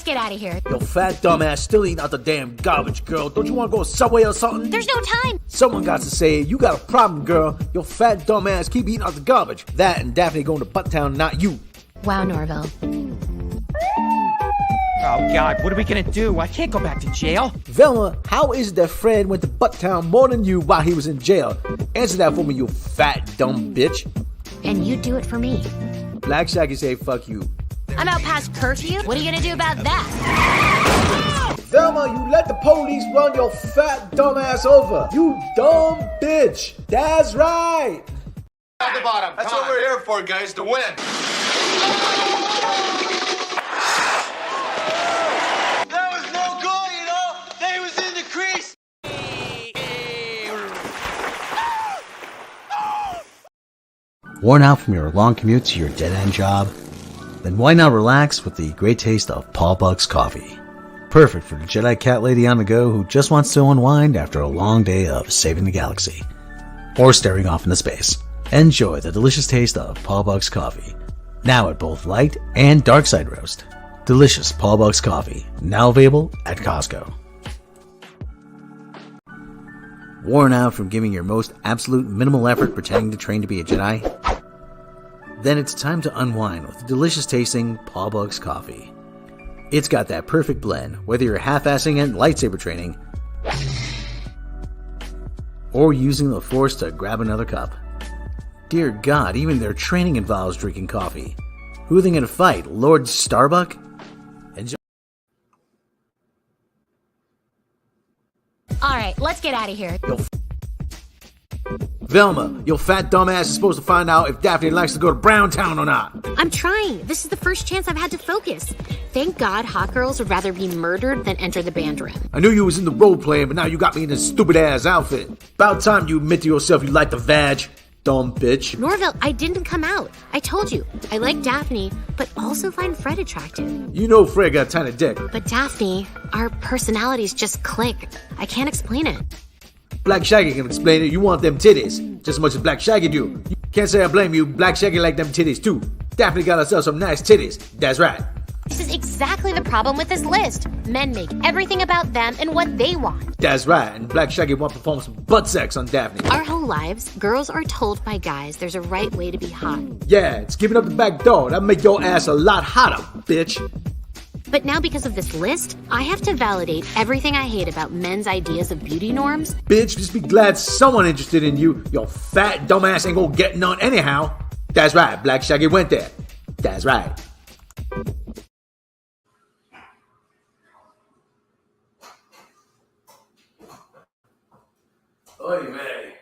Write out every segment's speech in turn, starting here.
get out of here. Yo, fat dumbass still eating out the damn garbage, girl. Don't you want to go to Subway or something? There's no time. Someone got to say it. You got a problem, girl. Yo, fat dumbass keep eating out the garbage. That and Daphne going to Butttown, not you. Wow, Norville. Oh, God, what are we gonna do? I can't go back to jail. Velma, how is it that Fred went to Butttown more than you while he was in jail? Answer that for me, you fat, dumb bitch. And you do it for me. Black Shaggy say fuck you. I'm out past curfew. What are you gonna do about that? Velma, you let the police run your fat, dumb ass over. You dumb bitch. That's right. At the bottom. That's what we're here for, guys, to win. That was no goal, you know. They was in the crease. Worn out from your long commute to your dead-end job? Then why not relax with the great taste of Paul Buck's coffee? Perfect for the Jedi cat lady on the go who just wants to unwind after a long day of saving the galaxy or staring off into space. Enjoy the delicious taste of Paul Buck's coffee, now at both light and dark side roast. Delicious Paul Buck's coffee, now available at Costco. Worn out from giving your most absolute minimal effort pretending to train to be a Jedi? Then it's time to unwind with delicious tasting Paul Buck's coffee. It's got that perfect blend, whether you're half-assing it lightsaber training or using the Force to grab another cup. Dear God, even their training involves drinking coffee. Who are they gonna fight, Lord Starbuck? Enjoy. All right, let's get out of here. Yo, Velma, your fat dumbass is supposed to find out if Daphne likes to go to Browntown or not. I'm trying. This is the first chance I've had to focus. Thank God hot girls would rather be murdered than enter the band room. I knew you was in the role playing, but now you got me in this stupid ass outfit. About time you admit to yourself you like the vag, dumb bitch. Norville, I didn't come out. I told you, I like Daphne, but also find Fred attractive. You know Fred got a tiny dick. But Daphne, our personalities just click. I can't explain it. Black Shaggy can explain it. You want them titties just as much as Black Shaggy do. You can't say I blame you. Black Shaggy like them titties too. Daphne got herself some nice titties. That's right. This is exactly the problem with this list. Men make everything about them and what they want. That's right. And Black Shaggy want to perform some butt sex on Daphne. Our whole lives, girls are told by guys there's a right way to be hot. Yeah, it's giving up the back door. That'll make your ass a lot hotter, bitch. But now because of this list, I have to validate everything I hate about men's ideas of beauty norms. Bitch, just be glad someone interested in you. Your fat dumbass ain't gonna get none anyhow. That's right, Black Shaggy went there. That's right. Oy vey.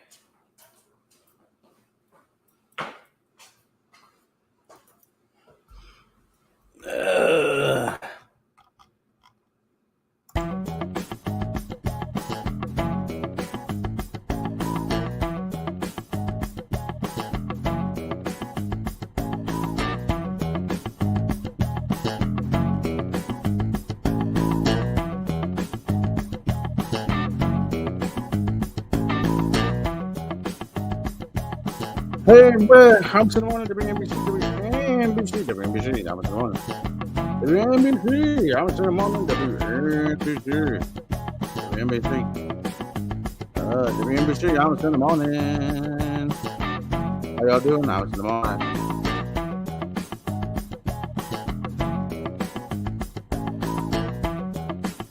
Hey, man, I'm sitting on the NBC, WNBC, WNBC, I'm sitting on WNBC, I'm sitting on WNBC, WNBC, I'm sitting morning. How y'all doing? I'm sitting morning.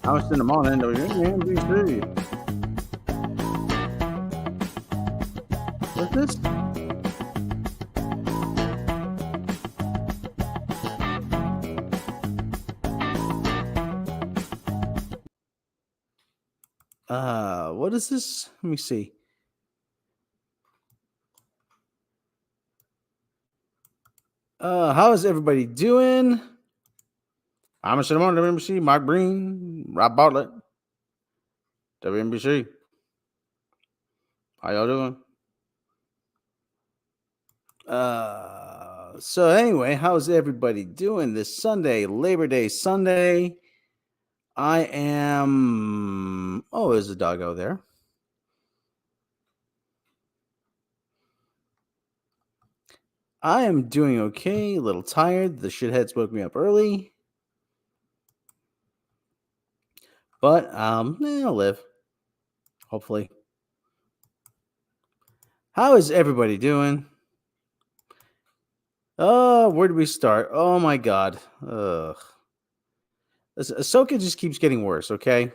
I'm sitting morning, WNBC. What's this? What is this? Let me see. How is everybody doing? I'm a cinema on WNBC, Mike Breen, Rob Bartlett, WNBC. How y'all doing? So anyway, how's everybody doing this Sunday, Labor Day Sunday? I am... Oh, there's a doggo there. I am doing okay, a little tired. The shitheads woke me up early. But I'll live. Hopefully. How is everybody doing? Oh, where do we start? Oh my god. Ugh. Ahsoka just keeps getting worse, okay?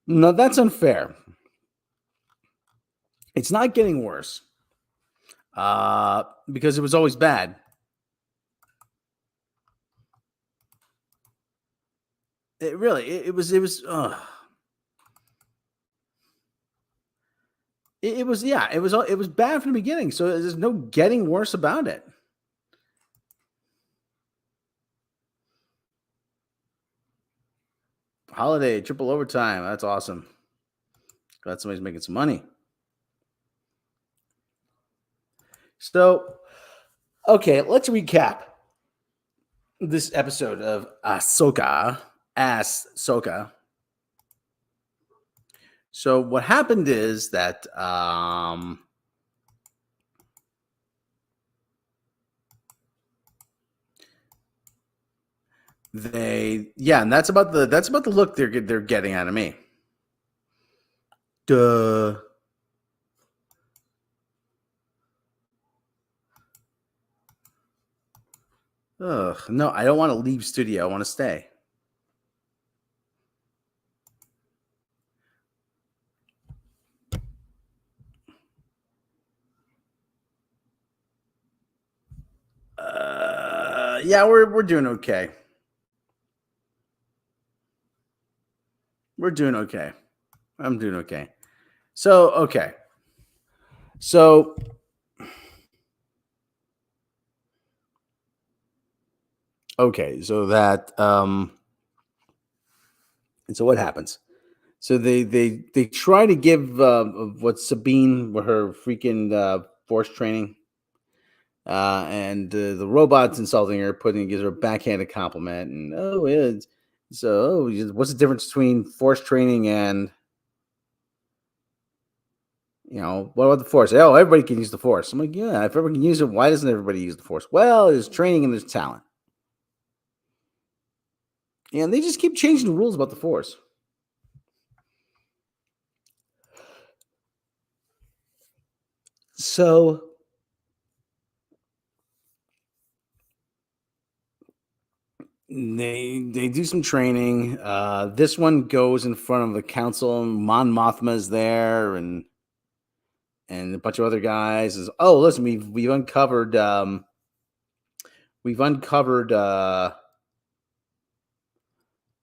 No, that's unfair. It's not getting worse. Because it was always bad. It really, it was it was it was bad from the beginning. So there's no getting worse about it. Holiday, triple overtime. That's awesome. Glad somebody's making some money. So, okay, let's recap this episode of Ahsoka. So what happened is that and that's about the look they're getting out of me. Duh. Ugh, no, I don't want to leave studio. I want to stay. Yeah, we're doing okay. We're doing okay. I'm doing okay. So, okay. So that and so what happens? So they try to give what Sabine with her freaking force training, and the robot's insulting her, gives her a backhanded compliment, and what's the difference between force training and what about the force? Oh, everybody can use the force. I'm like, yeah, if everybody can use it, why doesn't everybody use the force? Well, there's training and there's talent. And they just keep changing the rules about the force. So they do some training. This one goes in front of the council. Mon Mothma is there, and a bunch of other guys. Listen, we've uncovered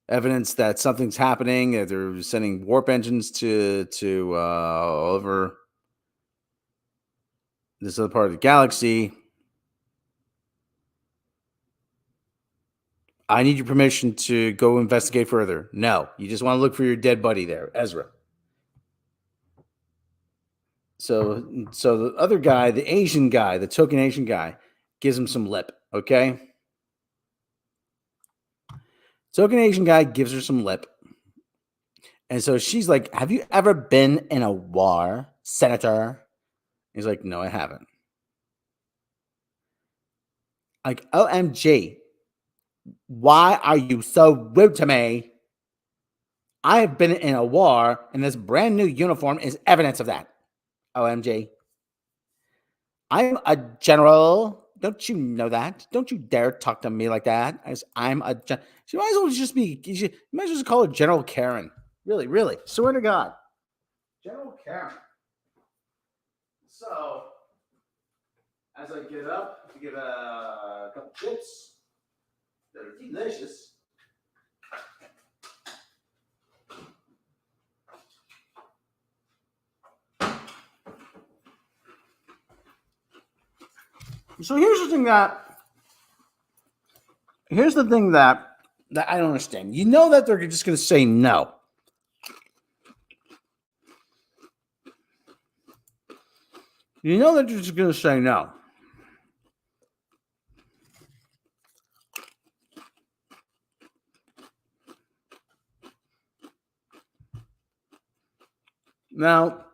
evidence that something's happening. They're sending warp engines to all over this other part of the galaxy. I need your permission to go investigate further. No, you just want to look for your dead buddy there, Ezra. So the other guy, the Asian guy, the token Asian guy, gives him some lip, okay? Token Asian guy gives her some lip. And so she's like, have you ever been in a war, Senator? He's like, no, I haven't. Like, OMG, why are you so rude to me? I have been in a war, and this brand new uniform is evidence of that. OMG. I'm a general. Don't you know that? Don't you dare talk to me like that. I'm a general. She might as well just be, you might as well just call her General Karen. Really, really. Swear to God. General Karen. So, as I get up, I get a couple chips that are delicious. So here's the thing that I don't understand. You know that they're just going to say no. You know that they're just going to say no. Now,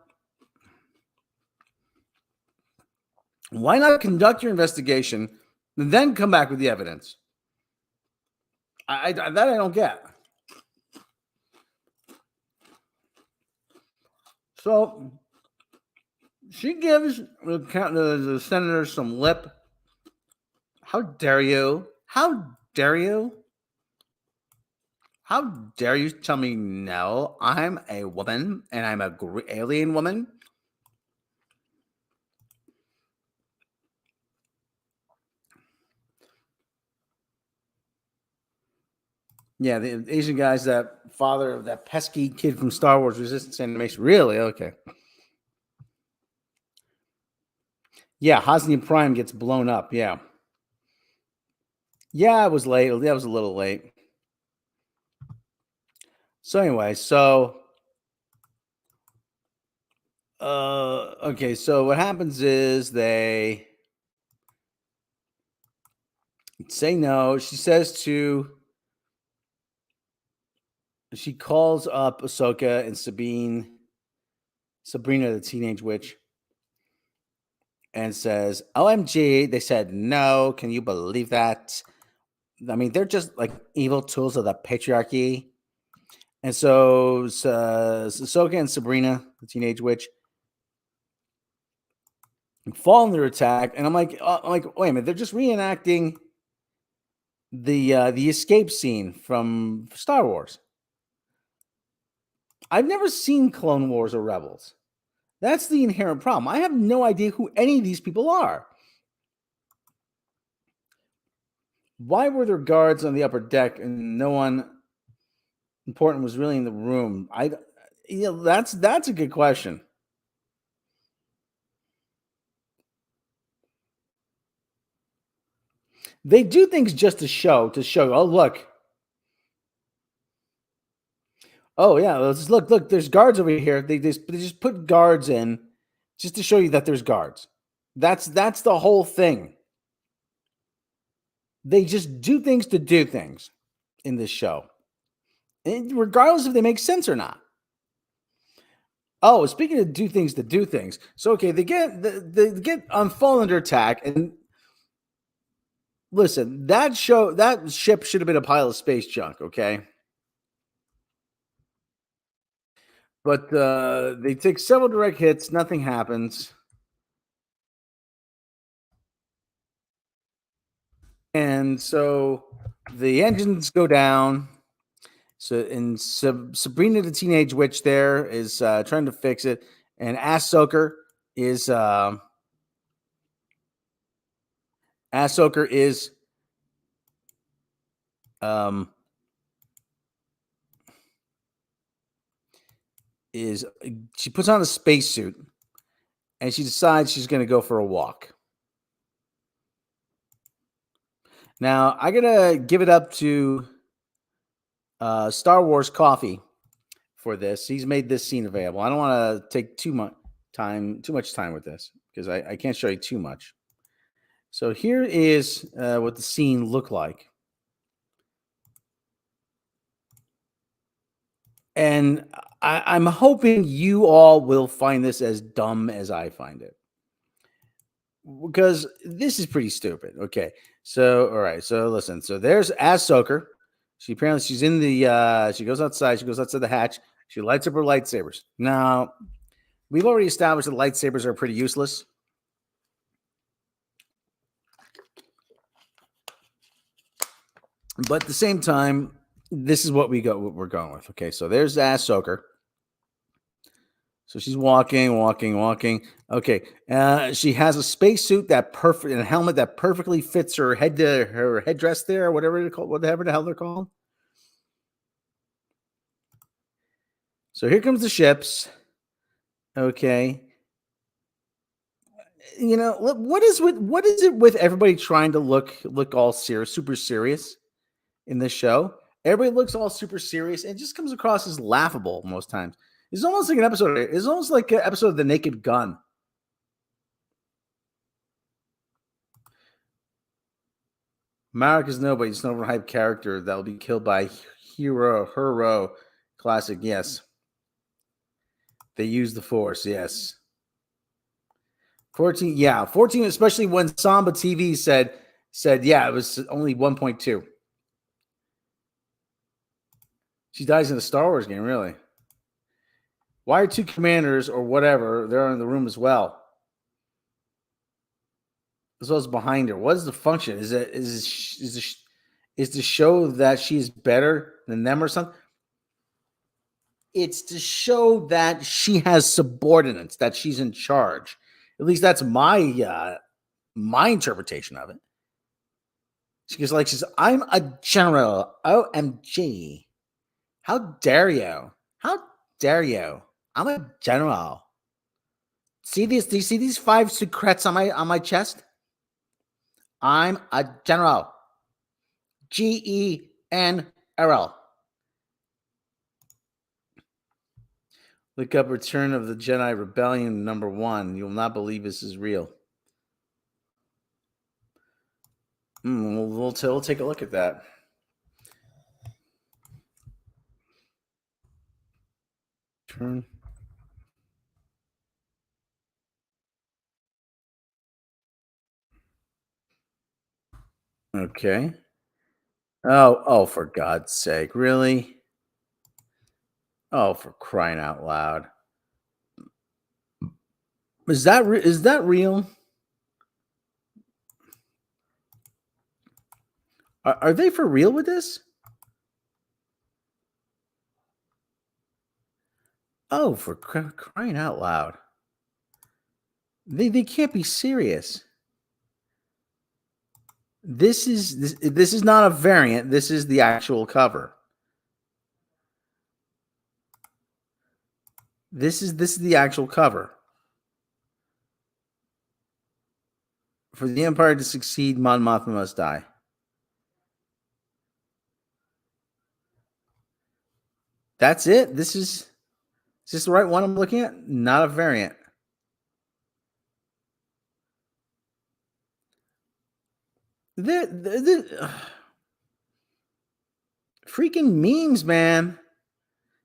why not conduct your investigation and then come back with the evidence? That I don't get. So she gives the senator some lip. How dare you? How dare you? How dare you tell me no? I'm a woman and I'm a alien woman. Yeah, the Asian guy's that father of that pesky kid from Star Wars Resistance Animation. Really? Okay. Yeah, Hosnian Prime gets blown up. Yeah. Yeah, it was late. That was a little late. So anyway, okay, so what happens is they say no. She calls up Ahsoka and Sabrina the teenage witch, and says, OMG, they said no. Can you believe that? I mean, they're just like evil tools of the patriarchy. And so Ahsoka and Sabrina, the teenage witch, fall under attack. And I'm like, wait a minute, they're just reenacting the escape scene from Star Wars. I've never seen Clone Wars or Rebels. That's the inherent problem. I have no idea who any of these people are. Why were there guards on the upper deck and no one important was really in the room? That's a good question. They do things just to show. Oh, look. Oh yeah, look. There's guards over here. They just put guards in just to show you that there's guards. That's the whole thing. They just do things to do things in this show, regardless if they make sense or not. Oh, speaking of do things to do things, so okay, they get fall under attack, and listen, that ship should have been a pile of space junk, okay? But they take several direct hits, nothing happens. And so the engines go down. Sabrina the teenage witch there is trying to fix it, and Ahsoka is she puts on a spacesuit and she decides she's going to go for a walk. Now, I gotta give it up to Star Wars Coffee for this. He's made this scene available. I don't want to take too much time with this because I can't show you too much. So here is what the scene looked like. And I'm hoping you all will find this as dumb as I find it, because this is pretty stupid. Okay, so all right, so listen. So there's Ahsoka. She's in the she goes outside the hatch. She lights up her lightsabers. Now, we've already established that lightsabers are pretty useless. But at the same time, this is what we're going with. Okay, so there's Ahsoka. So she's walking. Okay, she has a spacesuit and a helmet that perfectly fits her headdress there, or whatever the hell they're called. So here comes the ships. Okay. You know, what is it with everybody trying to look all serious, super serious in this show? Everybody looks all super serious and it just comes across as laughable most times. It's almost like an episode of The Naked Gun. Marek is nobody. He's an overhyped character that will be killed by hero. Classic, yes. They use the Force, yes. 14, yeah. 14, especially when Samba TV said, yeah, it was only 1.2. She dies in a Star Wars game, really. Why are two commanders or whatever? They're in the room as well. As well as behind her. What is the function? Is to show that she's better than them or something? It's to show that she has subordinates, that she's in charge. At least that's my interpretation of it. She's I'm a general. OMG. How dare you? How dare you? I'm a general. See these? Do you see these 5 secrets on my chest? I'm a general. GENRL. Look up Return of the Jedi Rebellion #1. You'll not believe this is real. We'll take a look at that. Turn. Okay. Oh, for God's sake. Really? Oh, for crying out loud. Is that real? Are they for real with this? Oh, for crying out loud. They can't be serious. This is not a variant. This is the actual cover. This is the actual cover. For the Empire to succeed, Mon Mothma must die. That's it. Is this the right one I'm looking at? Not a variant. Freaking memes, man.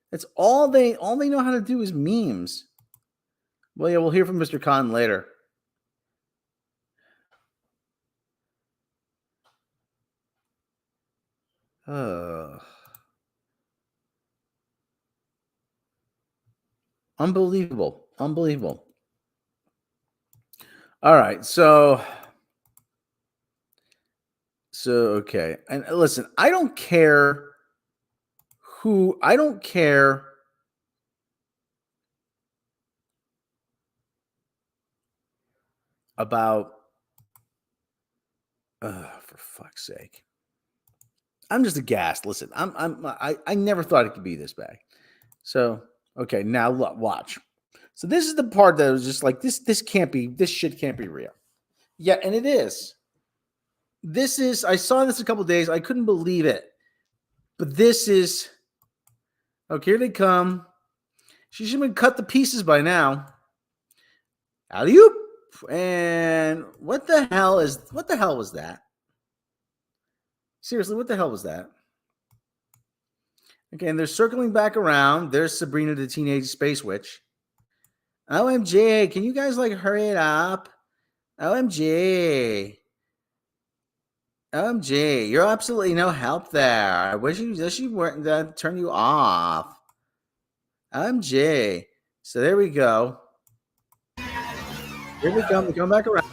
That's all they know how to do is memes. Well, yeah, we'll hear from Mr. Khan later. Unbelievable. All right, so okay. And listen, I don't care about for fuck's sake. I'm just aghast. Listen, I never thought it could be this bad. So, okay, now look, watch. So this is the part that was just like this shit can't be real. Yeah, and it is. I saw this a couple days. I couldn't believe it. But this is okay, here they come. She should have been cut to pieces by now. Alley-oop. And what the hell was that? Seriously, what the hell was that? Okay, and they're circling back around. There's Sabrina the Teenage Space Witch. OMG, can you guys hurry it up? OMG. OMG, you're absolutely no help there. I wish she weren't turn you off. OMG. So there we go. Here we come. We come back around.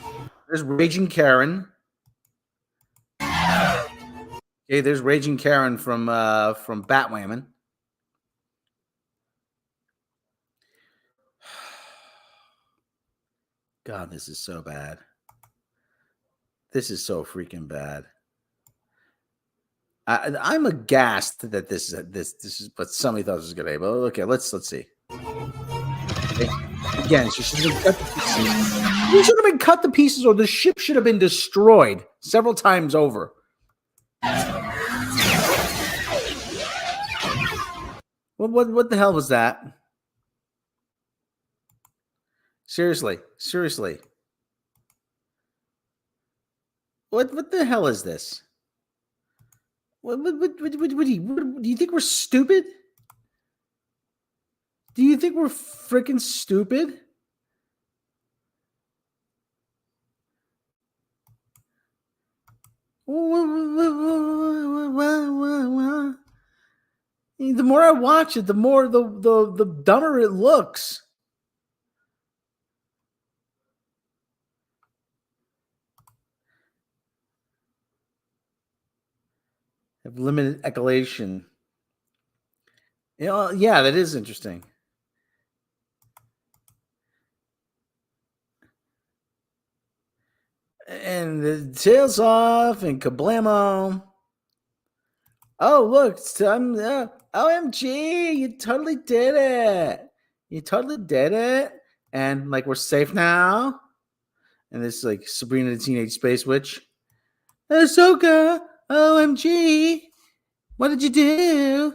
There's Raging Karen. Okay, there's Raging Karen from Batwoman. God, this is so bad. This is so freaking bad. I'm aghast that this is what somebody thought this was gonna be. But okay, let's see. Okay. Again, she should have been cut to pieces. You should have been cut to pieces, or the ship should have been destroyed several times over. What the hell was that? Seriously. What the hell is this? What do you think we're stupid? Do you think we're freaking stupid? The more I watch it, the more the dumber it looks. Have limited echolation. Yeah, that is interesting. And the tails off and kablamo. Oh, look, OMG, you totally did it. You totally did it. And like, we're safe now. And this is like Sabrina the Teenage Space Witch. Ahsoka, OMG, what did you do?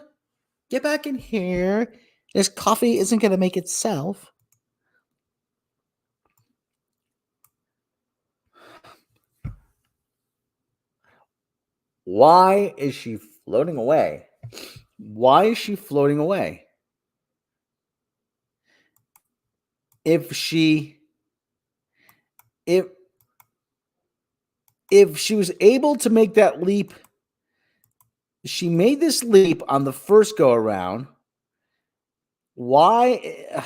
Get back in here. This coffee isn't going to make itself. Why is she floating away? Why is she floating away? If she was able to make that leap, she made this leap on the first go around. Why?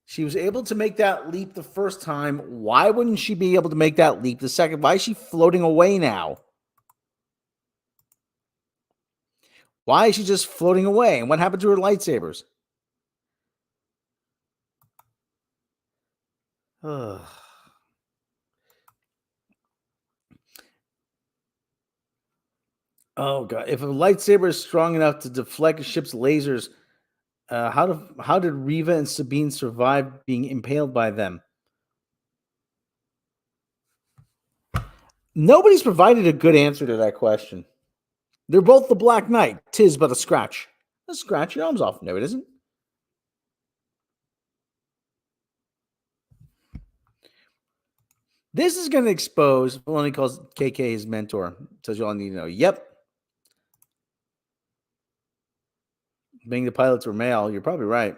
She was able to make that leap the first time. Why wouldn't she be able to make that leap the second? Why is she floating away now? Why is she just floating away? And what happened to her lightsabers? Ugh. Oh god! If a lightsaber is strong enough to deflect a ship's lasers, how did Riva and Sabine survive being impaled by them? Nobody's provided a good answer to that question. They're both the Black Knight. 'Tis but a scratch. A scratch your arms off. No, it isn't. This is going to expose. Filoni calls KK his mentor. Tells you all you need to know. Yep. Being the pilots were male, you're probably right.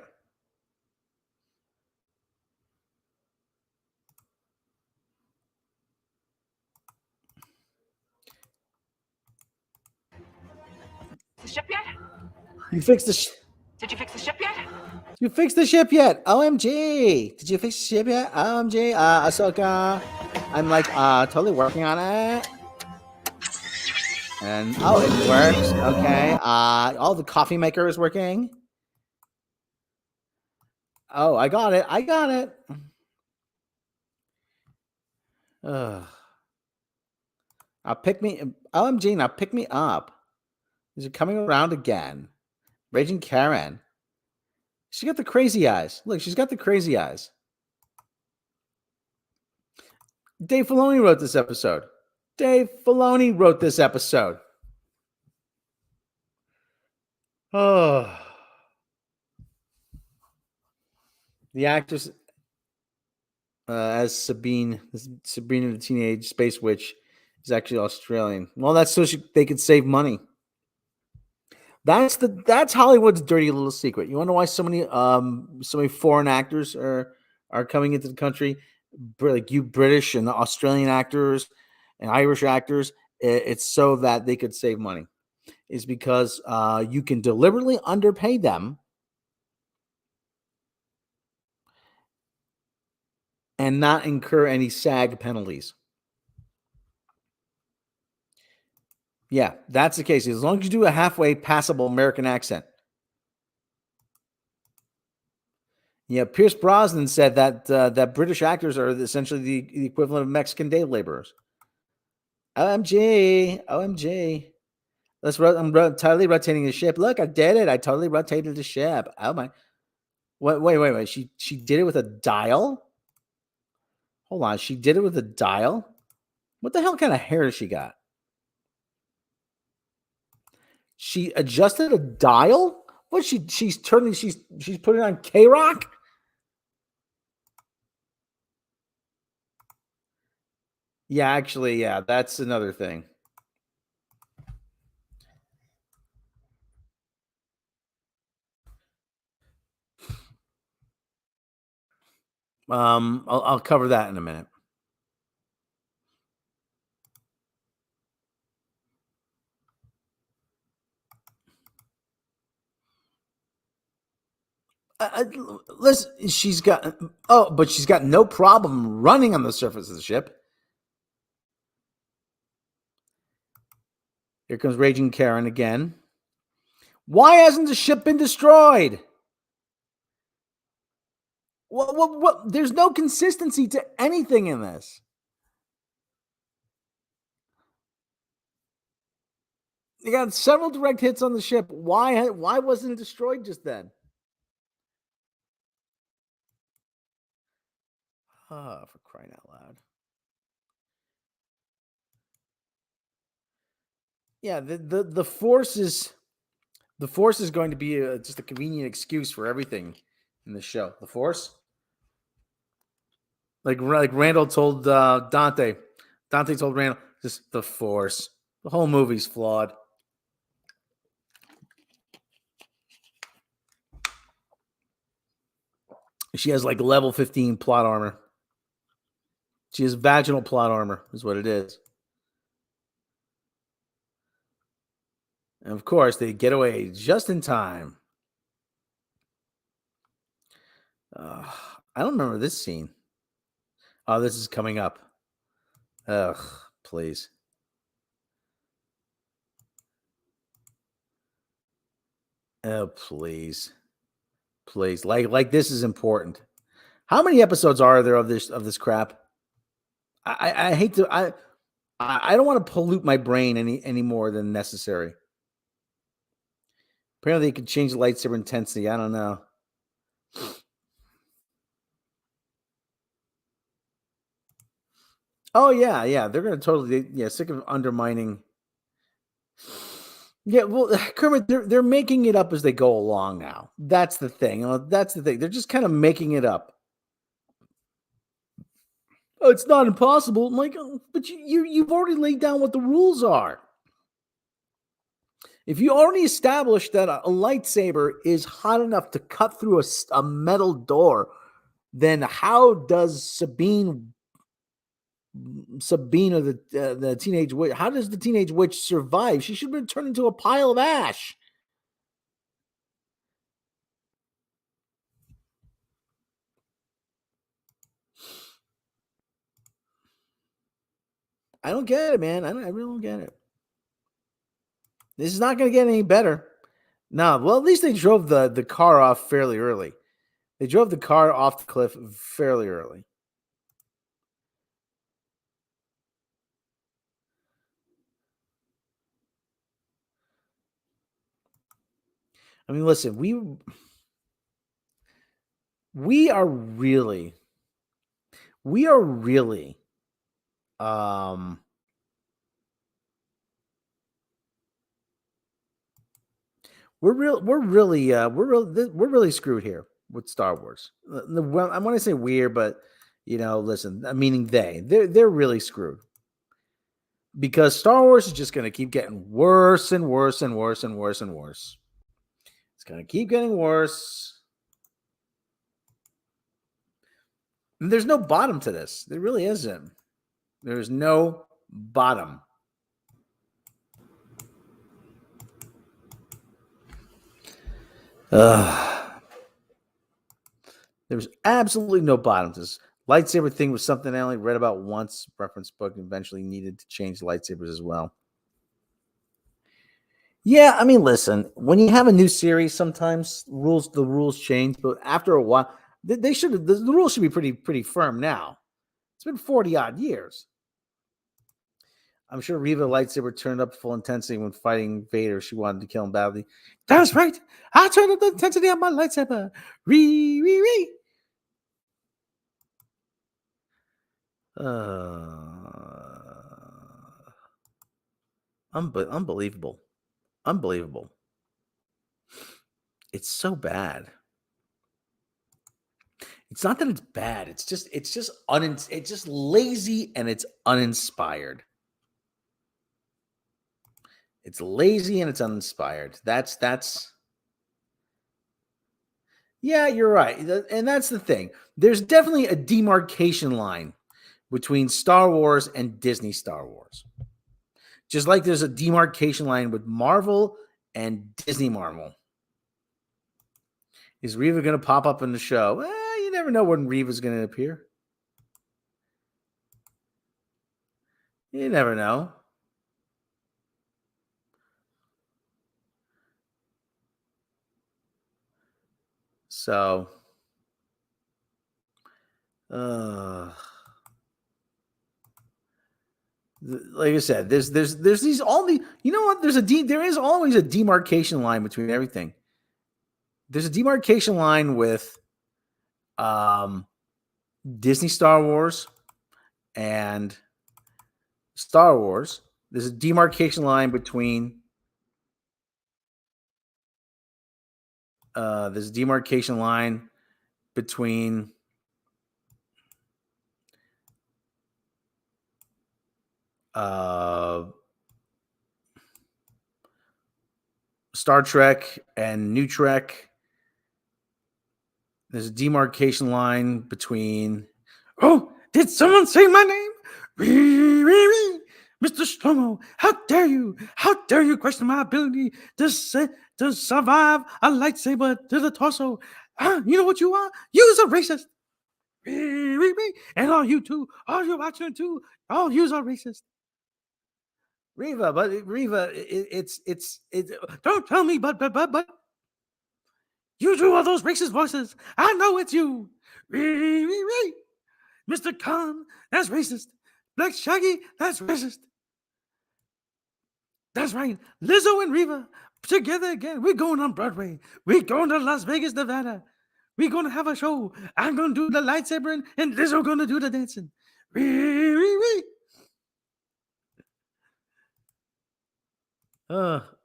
The ship yet? You fixed the Did you fix the ship yet? You fixed the ship yet? OMG. Did you fix the ship yet? OMG. Ahsoka. I'm like totally working on it. And oh, it works. Okay. All the coffee maker is working. Oh, I got it. I got it. Ugh. OMG, now pick me up. Is it coming around again? Raging Karen. She got the crazy eyes. Look, she's got the crazy eyes. Dave Filoni wrote this episode. Dave Filoni wrote this episode. Oh. The actress as Sabrina the Teenage Space Witch is actually Australian. Well, that's so they could save money. That's Hollywood's dirty little secret. You wonder why so many foreign actors are coming into the country, like you British and Australian actors and Irish actors. It's so that they could save money. Is because you can deliberately underpay them and not incur any SAG penalties. Yeah, that's the case. As long as you do a halfway passable American accent. Yeah, Pierce Brosnan said that that British actors are essentially the equivalent of Mexican day laborers. OMG, OMG. I'm totally rotating the ship. Look, I did it. I totally rotated the ship. Oh my. Wait. She did it with a dial? Hold on. She did it with a dial? What the hell kind of hair has she got? She adjusted a dial? What she's putting on K-Rock? Yeah, actually, yeah, that's another thing. I'll cover that in a minute. Listen, she's got but she's got no problem running on the surface of the ship. Here comes Raging Karen again. Why hasn't the ship been destroyed? What? There's no consistency to anything in this. You got several direct hits on the ship. Why wasn't it destroyed just then? Oh, for crying out loud. Yeah, the force is going to be just a convenient excuse for everything in the show. The force, like Randall told Dante. Dante told Randall, just the force. The whole movie's flawed. She has like level 15 plot armor. She has vaginal plot armor, is what it is. And of course, they get away just in time. I don't remember this scene. Oh, this is coming up. Ugh, please. Oh, please. Please. Like this is important. How many episodes are there of this crap? I hate to I don't want to pollute my brain any more than necessary. Apparently, it could change the lightsaber intensity. I don't know. Oh yeah. They're gonna totally sick of undermining. Yeah, well, Kermit, they're making it up as they go along now. That's the thing. That's the thing. They're just kind of making it up. Oh, it's not impossible. I'm like, but you've already laid down what the rules are. If you already established that a lightsaber is hot enough to cut through a metal door, then how does Sabine or the teenage witch, how does the teenage witch survive? She should have been turned into a pile of ash. I don't get it, man. I really don't get it. This is not going to get any better. No, well, at least they drove the car off fairly early. They drove the car off the cliff fairly early. I mean, listen, we are really we're really screwed here with Star Wars. Well, I want to say we're, but listen, meaning they're really screwed because Star Wars is just going to keep getting worse and worse and worse and worse and worse. It's going to keep getting worse. And there's no bottom to this. There really isn't. There's no bottom. There's absolutely no bottom to this. Lightsaber thing was something I only read about once. Reference book eventually needed to change lightsabers as well. Yeah, I mean, listen, when you have a new series, sometimes the rules change, but after a while, the rules should be pretty firm now. It's been 40 odd years. I'm sure Reva lightsaber turned up full intensity when fighting Vader. She wanted to kill him badly. That's right. I turned up the intensity on my lightsaber. Re. Unbelievable. It's so bad. It's not that it's bad. It's just lazy and it's uninspired. It's lazy and it's uninspired. That's. Yeah, you're right. And that's the thing. There's definitely a demarcation line between Star Wars and Disney Star Wars. Just like there's a demarcation line with Marvel and Disney Marvel. Is Reva going to pop up in the show? Well, you never know when Reva's going to appear. You never know. So, like I said, there's these all the, you know what? There is always a demarcation line between everything. There's a demarcation line with Disney Star Wars and Star Wars. There's a demarcation line between there's a demarcation line between Star Trek and New Trek. There's a demarcation line between. Oh, did someone say my name? Mr. Shlomo, how dare you? How dare you question my ability to survive a lightsaber to the torso? You know what you are? You're a racist. And all you too, all you watching too, all yous are racist. Reva, it's don't tell me, but you do all those racist voices. I know it's you. Mr. Khan, that's racist. Black Shaggy, that's racist. That's right. Lizzo and Reva together again. We're going on Broadway. We're going to Las Vegas, Nevada. We're going to have a show. I'm going to do the lightsaber and Lizzo going to do the dancing.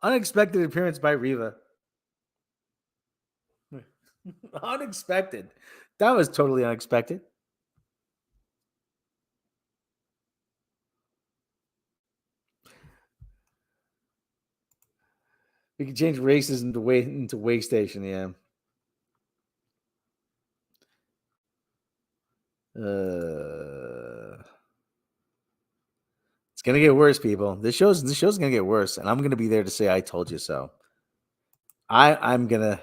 Unexpected appearance by Reva. Unexpected. That was totally unexpected. We can change races into way station, yeah. It's gonna get worse, people. This show's gonna get worse, and I'm gonna be there to say I told you so. I'm gonna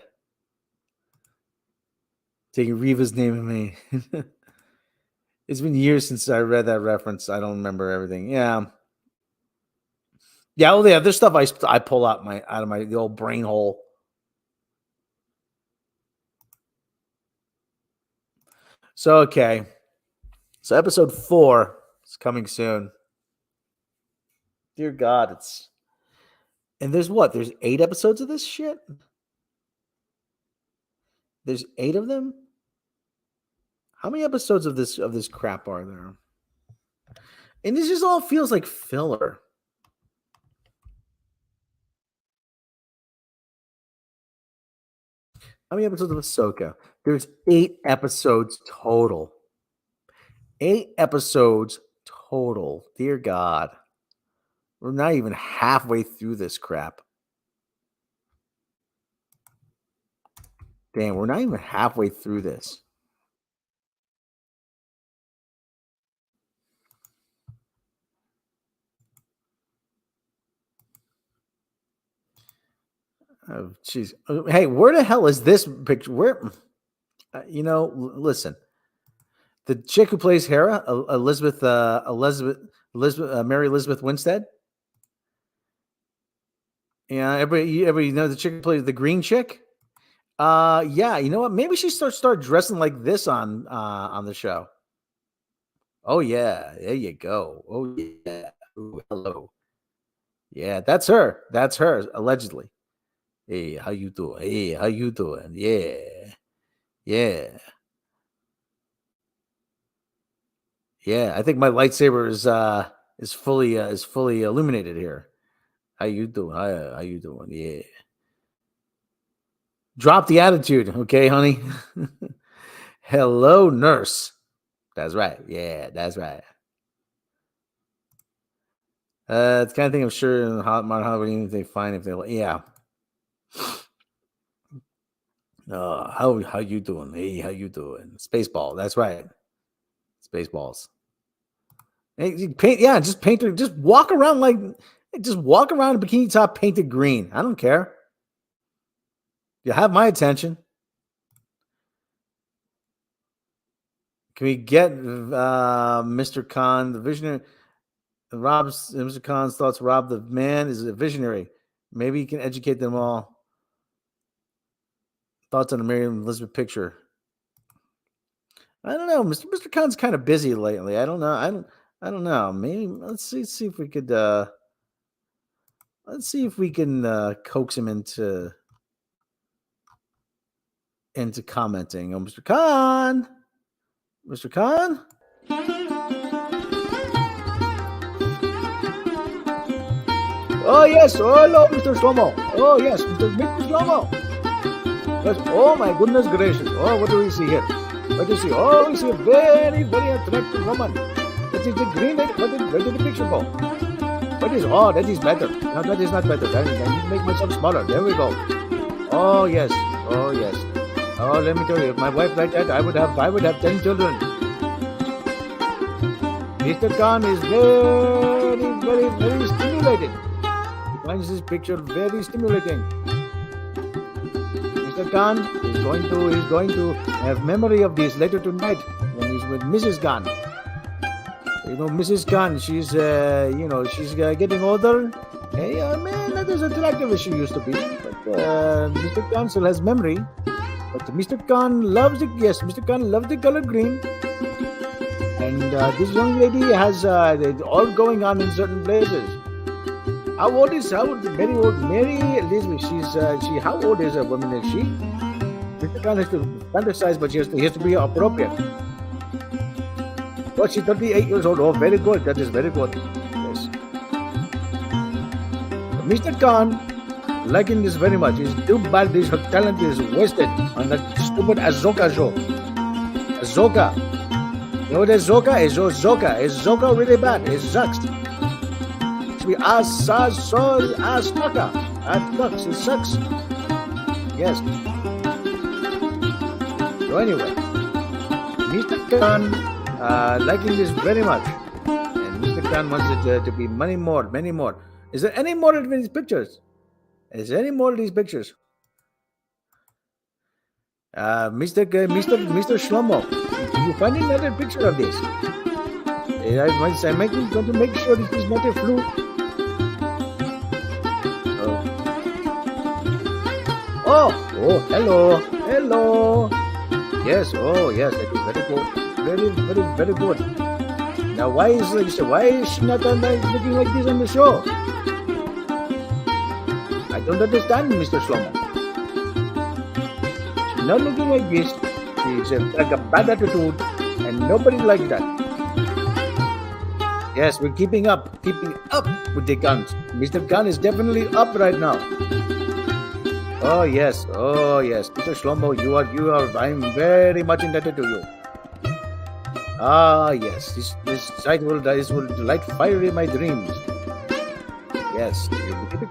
take Reva's name in me. It's been years since I read that reference. I don't remember everything. Yeah. Yeah, well, yeah, there's stuff I pull out of the old brain hole. So okay. So episode 4 is coming soon. Dear God, there's 8 episodes of this shit? There's 8 of them? How many episodes of this crap are there? And this just all feels like filler. How many episodes of Ahsoka? There's 8 episodes total. 8 episodes total. Dear God. We're not even halfway through this crap. Damn, we're not even halfway through this. Oh, jeez. Hey, where the hell is this picture? Where, listen. The chick who plays Hera, Mary Elizabeth Winstead. Yeah, everybody know the chick who plays the green chick. Yeah, you know what? Maybe she start dressing like this on the show. Oh yeah, there you go. Oh yeah. Ooh, hello. Yeah, that's her. That's her, allegedly. Hey, how you doing? Hey, how you doing? Yeah. Yeah. Yeah, I think my lightsaber is fully illuminated here. How you doing? How you doing? Yeah. Drop the attitude, okay, honey? Hello, nurse. That's right. Yeah, that's right. It's the kind of thing I'm sure in modern Hollywood they find if they yeah. How you doing? Hey, how you doing? Spaceball. That's right. Spaceballs. Hey, just paint her. Just walk around in bikini top painted green. I don't care. You have my attention. Can we get Mr. Khan, the visionary? Mr. Khan's thoughts. Rob, the man, is a visionary. Maybe he can educate them all. Thoughts on the Mary Elizabeth picture. I don't know. Mr. Khan's kind of busy lately. I don't know. I don't know. Maybe let's see if we could let's see if we can coax him into commenting. Oh, Mr. Khan. Mr. Khan? Oh, yes. Oh, hello, Mr. Shlomo. Oh, yes, Mr. Shlomo. Yes. Oh, my goodness gracious. Oh, what do we see here? What do you see? Oh, we see a very, very attractive woman. That is the green lady. Where did the picture go? What is? Oh, that is better. No, that is not better. I need to make myself smaller. There we go. Oh, yes. Oh, yes. Oh, let me tell you, if my wife like that, I would have 10 children. Mr. Khan is very, very, very stimulated. He finds this picture very stimulating. Mr. Khan is going to have memory of this later tonight when he's with Mrs. Khan. You know, Mrs. Khan, she's she's getting older. Hey, man, not as attractive as she used to be. But Mr. Khan still has memory. But Mr. Khan loves the color green. And this young lady has all going on in certain places. How old is very old Mary Elizabeth? How old is a woman? Is she? Mr. Khan has to fantasize, but he has to be appropriate. Oh, she's 38 years old. Oh, very good. That is very good. Yes. Mr. Khan liking this very much. It's too bad her talent is wasted on that stupid Ahsoka show. Ahsoka. You know what Ahsoka is? Ahsoka really bad. It sucks. It should be Ahsoka. It sucks. Yes. So anyway, Mr. Khan liking this very much. And Mr. Khan wants it to be many more. Is there any more of these pictures? Is there any more of these pictures? Mr. Shlomo, do you find another picture of this? I'm going to make sure this is not a fluke. Oh, hello. Yes, that is very good. Very, very good. Now, why is she not looking like this on the show? I don't understand, Mr. Shlomo. She's not looking like this. She's like a bad attitude, and nobody likes that. Yes, we're keeping up with the guns. Mr. Khan is definitely up right now. Oh yes, Mr. Shlomo, you are. I'm very much indebted to you. Ah yes, this sight will light fire in my dreams. Yes,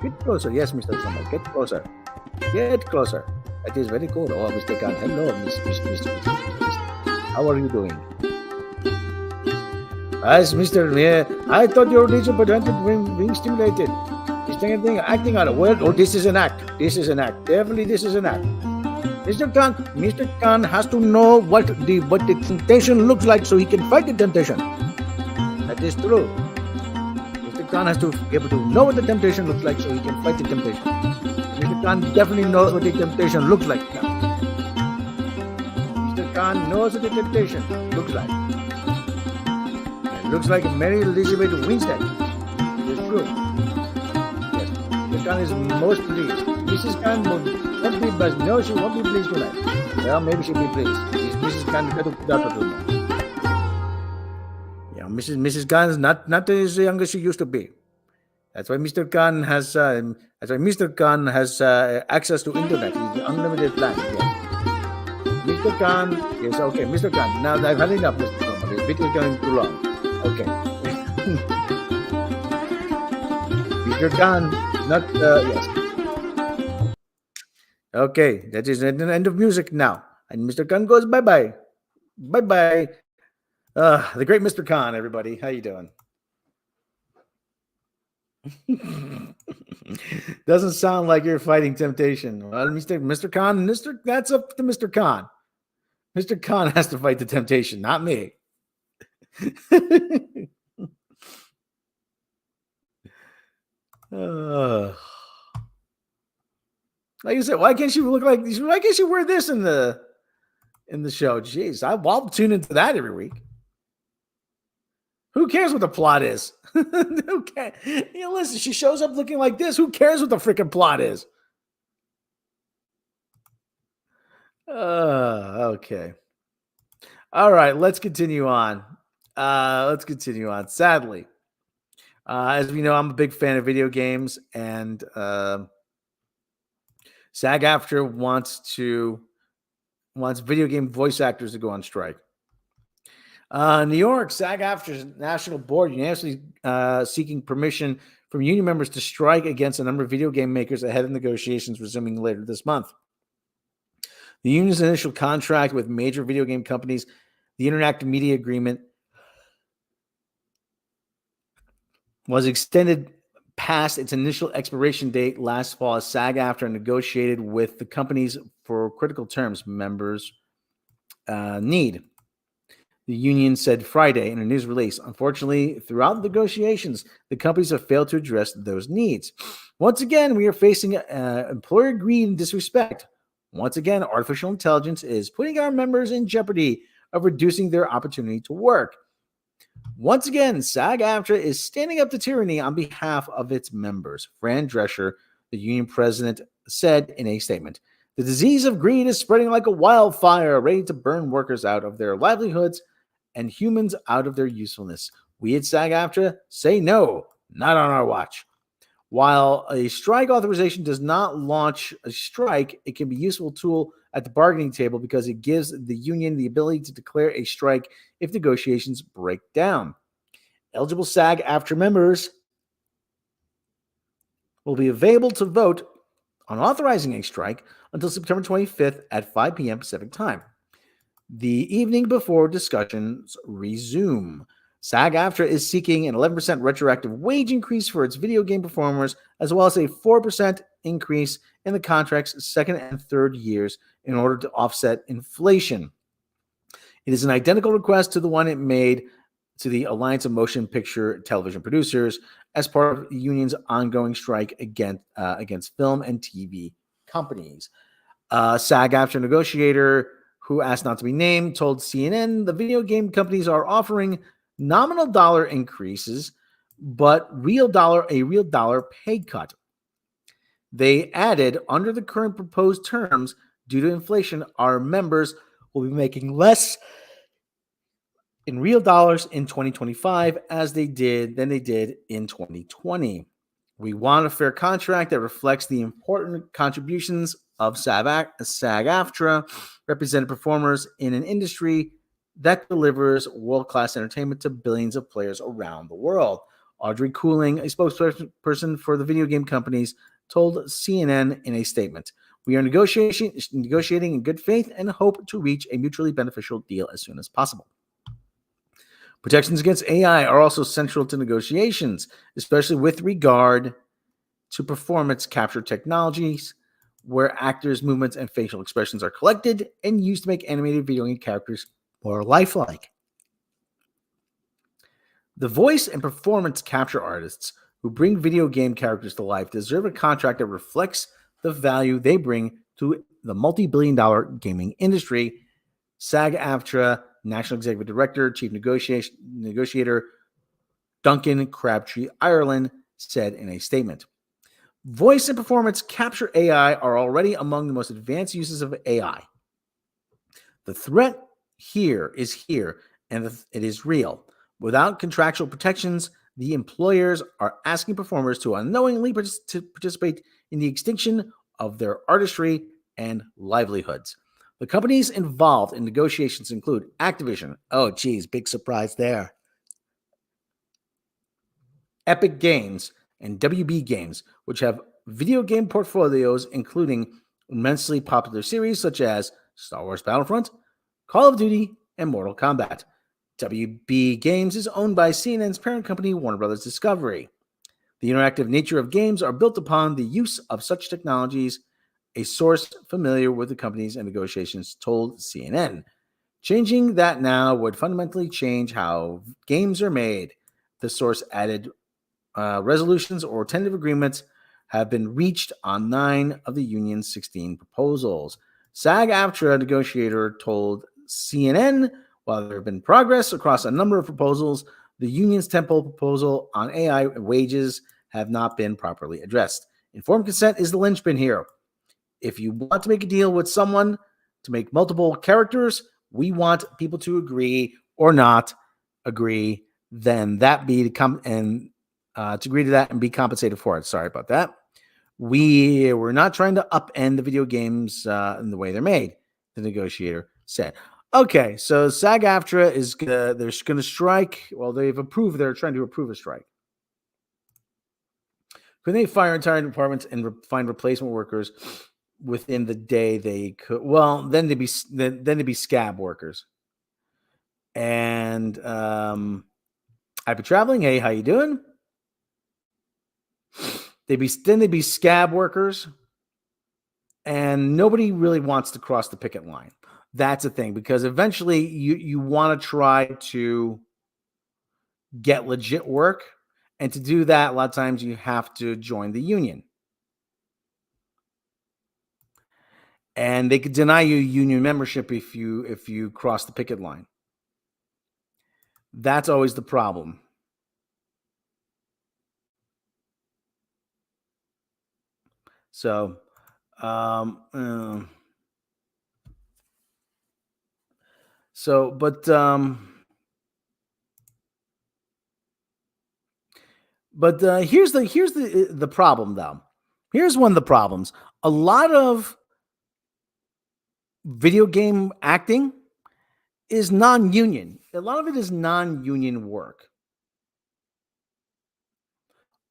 get closer. Yes, Mr. Shlomo, get closer. That is very cool. Oh, Mr. Khan, hello, Mr. How are you doing? As Mr. I thought your religion prevented being stimulated. Is there anything acting on it? Well, this is an act. Definitely, this is an act. Mr. Khan has to know what the temptation looks like so he can fight the temptation. That is true. Mr. Khan has to be able to know what the temptation looks like so he can fight the temptation. Mr. Khan definitely knows what the temptation looks like. Mr. Khan knows what the temptation looks like. It looks like Mary Elizabeth Winstead. It is true. Yes, Mr. Khan is most pleased. Mrs. Khan won't be pleased. No, she won't be pleased tonight. Well, maybe she'll be pleased. Mrs. Khan got to do that. Yeah, Mrs. Khan is not as young as she used to be. That's why Mr. Khan has access to internet. He's unlimited plan. Yes. Mr. Khan, yes, okay, Mr. Khan. Now I've had enough, Mr. Khan. The video is going too long. Okay. Mr. Khan, not yes. Okay, that is the end of music now. And Mr. Khan goes bye-bye. Bye-bye. The great Mr. Khan, everybody. How you doing? Doesn't sound like you're fighting temptation. Well, Mr. Khan, that's up to Mr. Khan. Mr. Khan has to fight the temptation, not me. Like you said, why can't she look like? Why can't she wear this in the show? Jeez, I'll tune into that every week. Who cares what the plot is? Who cares? Listen, she shows up looking like this. Who cares what the freaking plot is? Okay. All right, let's continue on. Sadly, as we know, I'm a big fan of video games, and SAG-AFTRA wants video game voice actors to go on strike. New York, SAG-AFTRA's national board unanimously seeking permission from union members to strike against a number of video game makers ahead of negotiations resuming later this month. The union's initial contract with major video game companies, the Interactive Media Agreement, was extended past its initial expiration date last fall as SAG-AFTRA negotiated with the companies for critical terms members need. The union said Friday in a news release, unfortunately, throughout the negotiations, the companies have failed to address those needs. Once again, we are facing employer greed and disrespect. Once again, artificial intelligence is putting our members in jeopardy of reducing their opportunity to work. Once again, SAG-AFTRA is standing up to tyranny on behalf of its members. Fran Drescher, the union president, said in a statement, "The disease of greed is spreading like a wildfire, ready to burn workers out of their livelihoods and humans out of their usefulness. We at SAG-AFTRA say no, not on our watch." While a strike authorization does not launch a strike, it can be a useful tool at the bargaining table because it gives the union the ability to declare a strike if negotiations break down. Eligible SAG-AFTRA members will be available to vote on authorizing a strike until September 25th at 5 p.m. Pacific time, the evening before discussions resume. SAG-AFTRA is seeking an 11% retroactive wage increase for its video game performers, as well as a 4% increase in the contract's second and third years in order to offset inflation. It is an identical request to the one it made to the Alliance of Motion Picture Television Producers as part of the union's ongoing strike against film and TV companies. SAG-AFTRA negotiator, who asked not to be named, told CNN the video game companies are offering nominal dollar increases, but a real dollar pay cut. They added, under the current proposed terms, due to inflation, our members will be making less in real dollars in 2025 than they did in 2020. We want a fair contract that reflects the important contributions of SAG-AFTRA, represented performers in an industry that delivers world-class entertainment to billions of players around the world. Audrey Cooling, a spokesperson for the video game companies, told CNN in a statement, "We are negotiating in good faith and hope to reach a mutually beneficial deal as soon as possible." Protections against AI are also central to negotiations, especially with regard to performance capture technologies, where actors' movements and facial expressions are collected and used to make animated video game characters more lifelike. The voice and performance capture artists who bring video game characters to life deserve a contract that reflects the value they bring to the multi-billion-dollar gaming industry, SAG-AFTRA National Executive Director, Chief Negotiator Duncan Crabtree Ireland said in a statement. Voice and performance capture AI are already among the most advanced uses of AI. The threat here, and it is real. Without contractual protections, the employers are asking performers to unknowingly participate in the extinction of their artistry and livelihoods. The companies involved in negotiations include Activision. Oh, geez, big surprise there. Epic Games and WB Games, which have video game portfolios including immensely popular series such as Star Wars Battlefront, Call of Duty, and Mortal Kombat. WB Games is owned by CNN's parent company, Warner Bros. Discovery. The interactive nature of games are built upon the use of such technologies, a source familiar with the companies and negotiations told CNN. Changing that now would fundamentally change how games are made. The source added resolutions or tentative agreements have been reached on 9 of the union's 16 proposals. SAG-AFTRA negotiator told CNN, while there have been progress across a number of proposals, the union's tempo proposal on AI wages have not been properly addressed. Informed consent is the linchpin here. If you want to make a deal with someone to make multiple characters, we want people to agree or not agree, then that be to come and to agree to that and be compensated for it. Sorry about that. We're not trying to upend the video games in the way they're made, the negotiator said. Okay, so SAG-AFTRA is they're going to strike. Well, they're trying to approve a strike. Could they fire entire departments and find replacement workers within the day they could? Well, then they'd be scab workers. And I'd be traveling. Hey, how you doing? They'd be scab workers, and nobody really wants to cross the picket line. That's the thing, because eventually you want to try to get legit work, and to do that, a lot of times you have to join the union, and they could deny you union membership if you cross the picket line. That's always the problem. So, but here's the problem though. Here's one of the problems. A lot of video game acting is non-union. A lot of it is non-union work.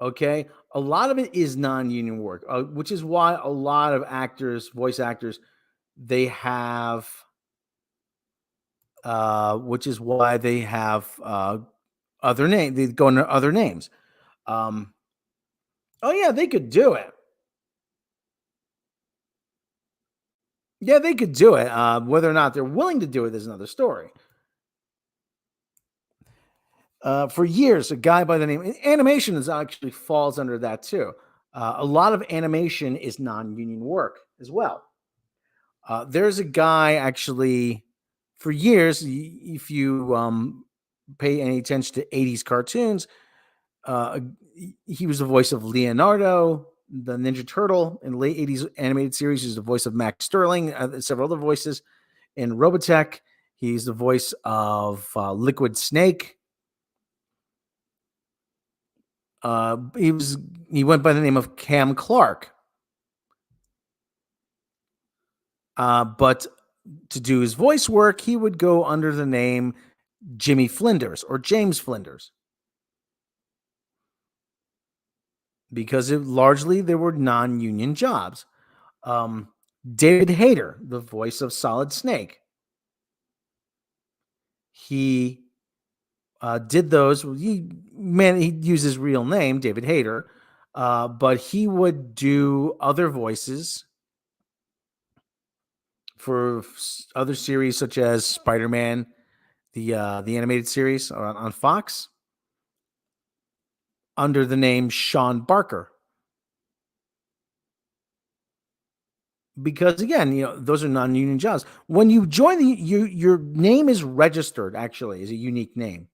Okay, a lot of it is non-union work, which is why a lot of actors, voice actors, they have, other names. They go under other names. Oh yeah, they could do it. Yeah, they could do it. Whether or not they're willing to do it is another story. For years, a guy by the name animation is actually falls under that too. A lot of animation is non-union work as well. There's a guy actually for years. If you pay any attention to 80s cartoons, he was the voice of Leonardo, the Ninja Turtle in the late 80s animated series. He's the voice of Max Sterling, several other voices in Robotech. He's the voice of Liquid Snake. He went by the name of Cam Clark. But to do his voice work, he would go under the name Jimmy Flinders or James Flinders. Because largely there were non-union jobs. David Hayter, the voice of Solid Snake. He did those. He'd use his real name, David Hayter, but he would do other voices for other series such as Spider-Man, the animated series on Fox, under the name Sean Barker. Because again, those are non-union jobs. When you join your name is registered actually as a unique name.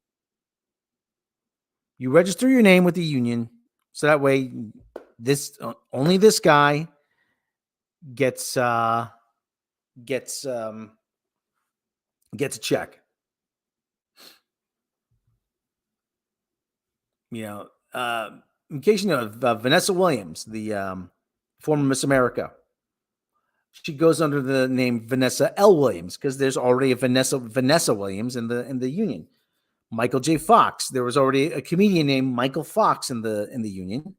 You register your name with the union, so that way only this guy gets a check. In case you know, Vanessa Williams, the former Miss America, she goes under the name Vanessa L. Williams because there's already a Vanessa Williams in the union. Michael J. Fox, there was already a comedian named Michael Fox in the union,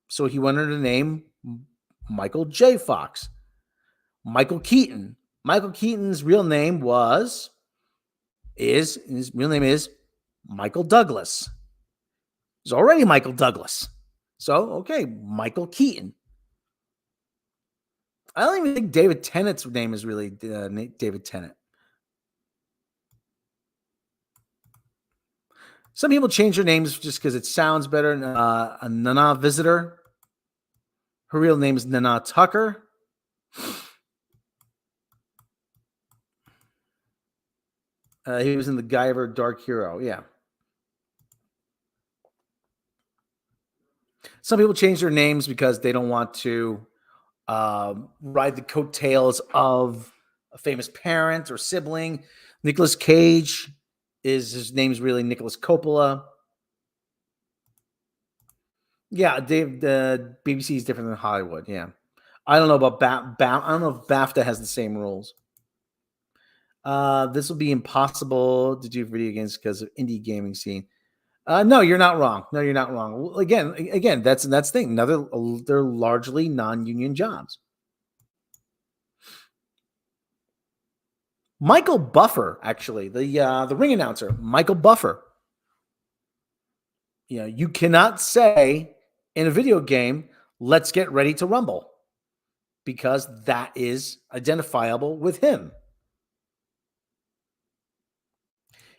so he went under the name Michael J. Fox. Michael Keaton. Michael Keaton's real name is Michael Douglas. There's already Michael Douglas. So, okay, Michael Keaton. I don't even think David Tennant's name is really David Tennant. Some people change their names just because it sounds better. A Nana Visitor. Her real name is Nana Tucker. He was in the Guyver Dark Hero. Yeah. Some people change their names because they don't want to ride the coattails of a famous parent or sibling. Nicolas Cage his name's really Nicholas Coppola. Yeah, Dave. The BBC is different than Hollywood. Yeah, I don't know about I don't know if BAFTA has the same rules. This will be impossible to do video games because of indie gaming scene. No, you're not wrong. No, you're not wrong. Well, again, that's the thing. They're largely non-union jobs. Michael Buffer, actually, the ring announcer, Michael Buffer. You know, you cannot say in a video game, "Let's get ready to rumble," because that is identifiable with him.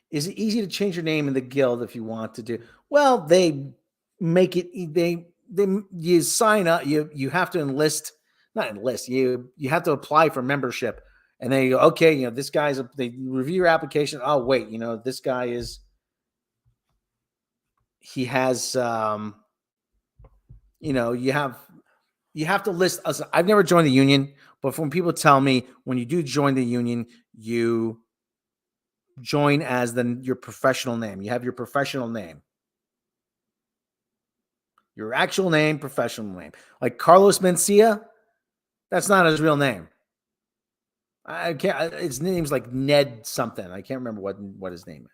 Is it easy to change your name in the guild if you want to do? Well, they make it. You sign up. You have to enlist. Not enlist. You have to apply for membership, and they go, okay. You know, this guy's. They review your application. Oh wait, you know, this guy is. He has. You know, you have to list us. I've never joined the union, but when people tell me when you do join the union, you join as your professional name. You have your professional name. Your actual name, professional name. Like Carlos Mencia, that's not his real name. I can't. His name's like Ned something. I can't remember what his name is.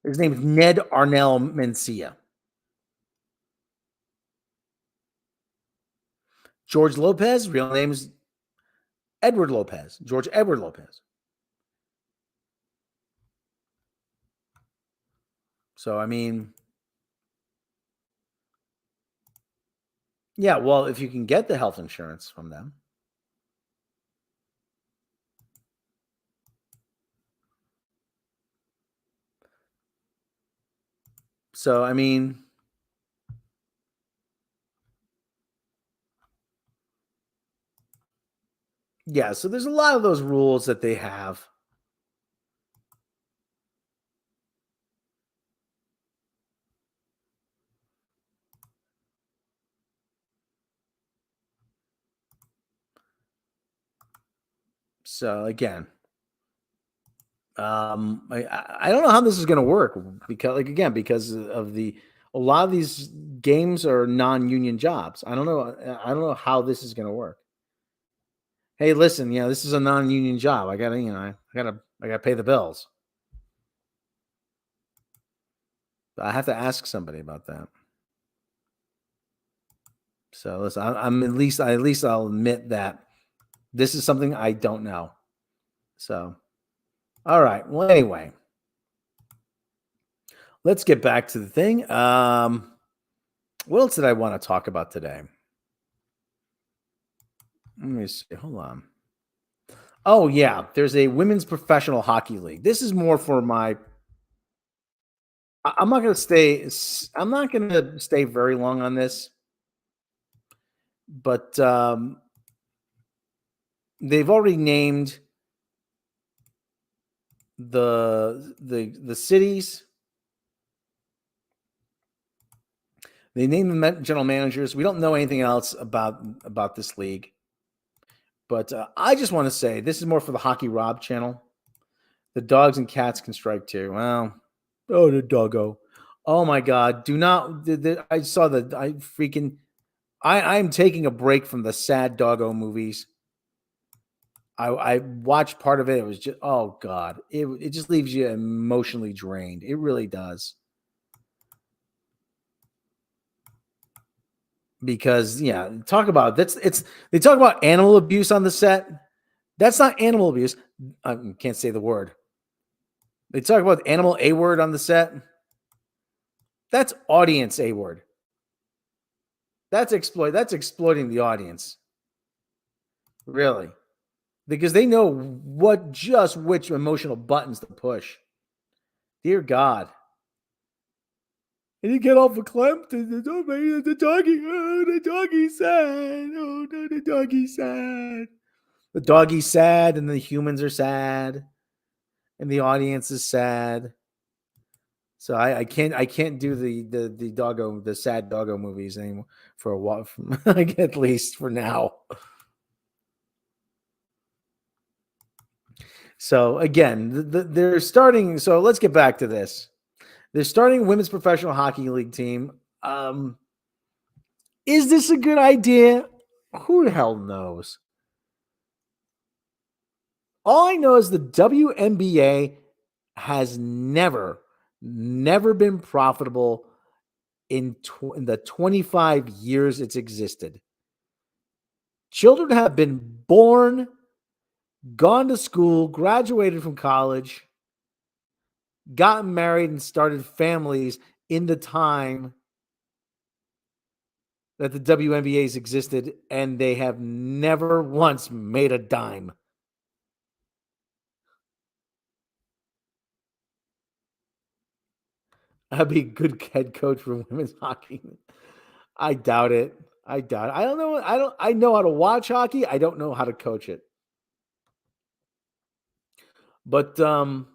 His name is Ned Arnell Mencia. George Lopez, real name is Edward Lopez. George Edward Lopez. So, I mean, yeah, well, if you can get the health insurance from them. So, I mean, yeah, so there's a lot of those rules that they have. So again, I don't know how this is going to work because of a lot of these games are non-union jobs. I don't know how this is going to work. Hey, listen, this is a non-union job. I gotta pay the bills. I have to ask somebody about that. So listen, I'm at least I'll admit that this is something I don't know. So, all right. Well, anyway, let's get back to the thing. What else did I want to talk about today? Let me see. Hold on. Oh yeah, there's a women's professional hockey league. This is more for my. I'm not going to stay very long on this, but they've already named the cities. They named the general managers. We don't know anything else about this league, but I just want to say this is more for the Hockey Rob channel. The dogs and cats can strike too. Well, the doggo. Oh my God! Do not. I saw I'm taking a break from the sad doggo movies. I watched part of it. It was just, oh God, it just leaves you emotionally drained. It really does. Because talk about they talk about animal abuse on the set. That's not animal abuse. I can't say the word. They talk about animal A word on the set. That's audience A word. That's exploiting the audience. Really. because they know which emotional buttons to push. Dear God. And you get all verklempt and the doggy, oh, the doggy's sad. Oh, no, the doggy's sad. The doggy's sad, and the humans are sad, and the audience is sad. So I can't do the sad doggo movies anymore for a while, at least for now. So again, they're starting. So let's get back to this. They're starting a women's professional hockey league team. Is this a good idea? Who the hell knows? All I know is the WNBA has never been profitable in the 25 years it's existed. Children have been born, gone to school, graduated from college, gotten married, and started families in the time that the WNBA's existed, and they have never once made a dime. I'd be a good head coach for women's hockey. I doubt it. I don't know. I know how to watch hockey. I don't know how to coach it. But the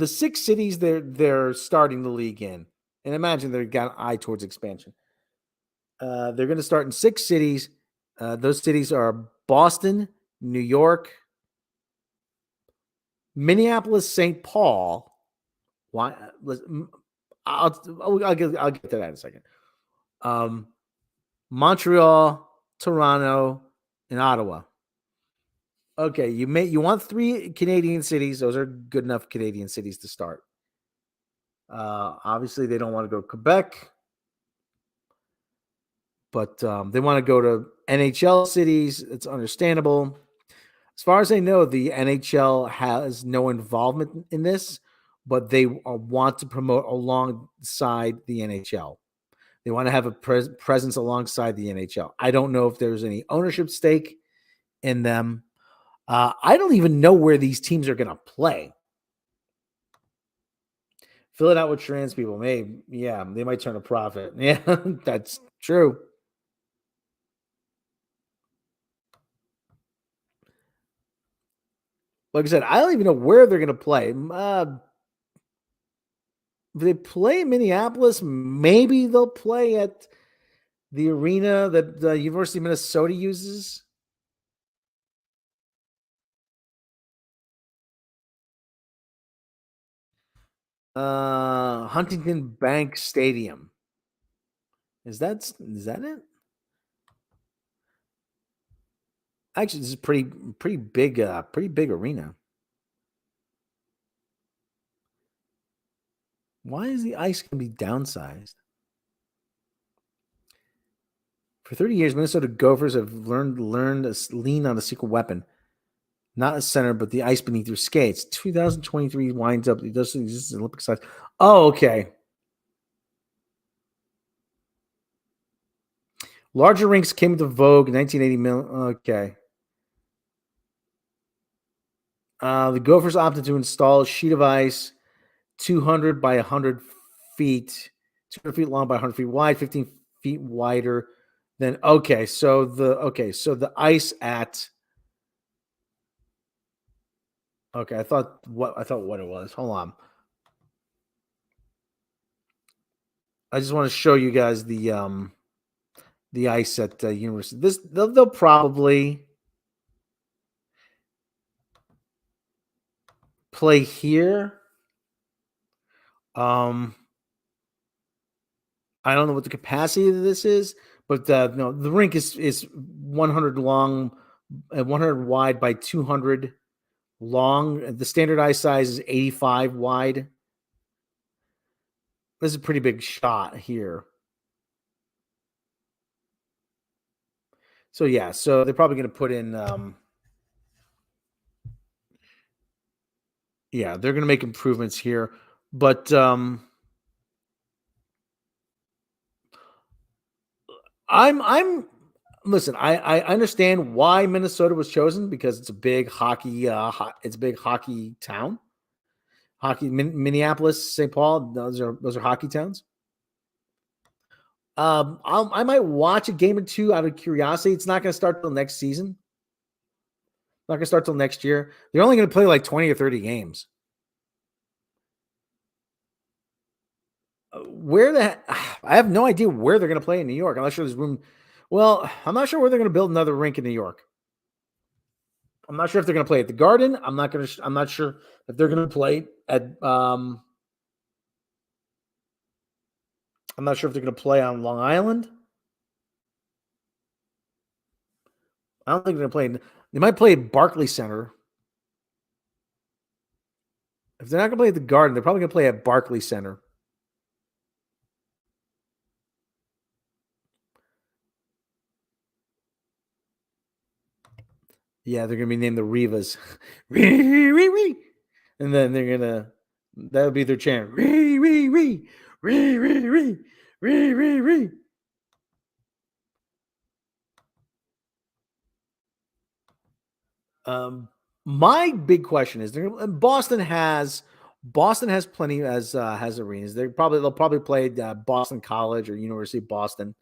6 cities they're starting the league in, and imagine they've got an eye towards expansion. They're going to start in 6 cities. Those cities are Boston, New York, Minneapolis, St. Paul. Why? I'll get to that in a second. Montreal, Toronto, and Ottawa. Okay, you want 3 Canadian cities. Those are good enough Canadian cities to start. Obviously, they don't want to go to Quebec, but they want to go to NHL cities. It's understandable. As far as I know, the NHL has no involvement in this, but they want to promote alongside the NHL. They want to have a presence alongside the NHL. I don't know if there's any ownership stake in them. I don't even know where these teams are going to play. Fill it out with trans people. Maybe, yeah, they might turn a profit. Yeah, that's true. Like I said, I don't even know where they're going to play. If they play in Minneapolis, maybe they'll play at the arena that the University of Minnesota uses. Huntington Bank Stadium. Is that it? Actually, this is pretty big arena. Why is the ice going to be downsized? For 30 years, Minnesota Gophers have learned to lean on a secret weapon. Not a center, but the ice beneath your skates. 2023 winds up. It doesn't exist as Olympic size. Oh, okay. Larger rinks came into vogue in 1980. Okay. The Gophers opted to install a sheet of ice 200 by 100 feet, 200 feet long by 100 feet wide, 15 feet wider than. Okay, so the ice at. Okay, I thought what it was. Hold on. I just want to show you guys the ice at University. They'll probably play here. I don't know what the capacity of this is, but no, the rink is 100 long, 100 wide by 200 long. The standard ice size is 85 wide. This is a pretty big shot here. So yeah, so they're probably going to put in. Yeah, they're going to make improvements here, but I'm listen, I understand why Minnesota was chosen because it's a big hockey it's a big hockey town. Minneapolis, St. Paul, those are hockey towns. I might watch a game or two out of curiosity. It's not going to start till next season. Not going to start till next year. They're only going to play like 20 or 30 games. I have no idea where they're going to play in New York. I'm not sure there's room. Well, I'm not sure where they're going to build another rink in New York. I'm not sure if they're going to play at the Garden. I'm not sure if they're going to play at. I'm not sure if they're going to play on Long Island. I don't think they're going to play. They might play at Barclays Center. If they're not going to play at the Garden, they're probably going to play at Barclays Center. Yeah, they're going to be named the Rivas. And then they're going to, that'll be their chant. My big question is, Boston has plenty has arenas. They'll probably play Boston College or University of Boston.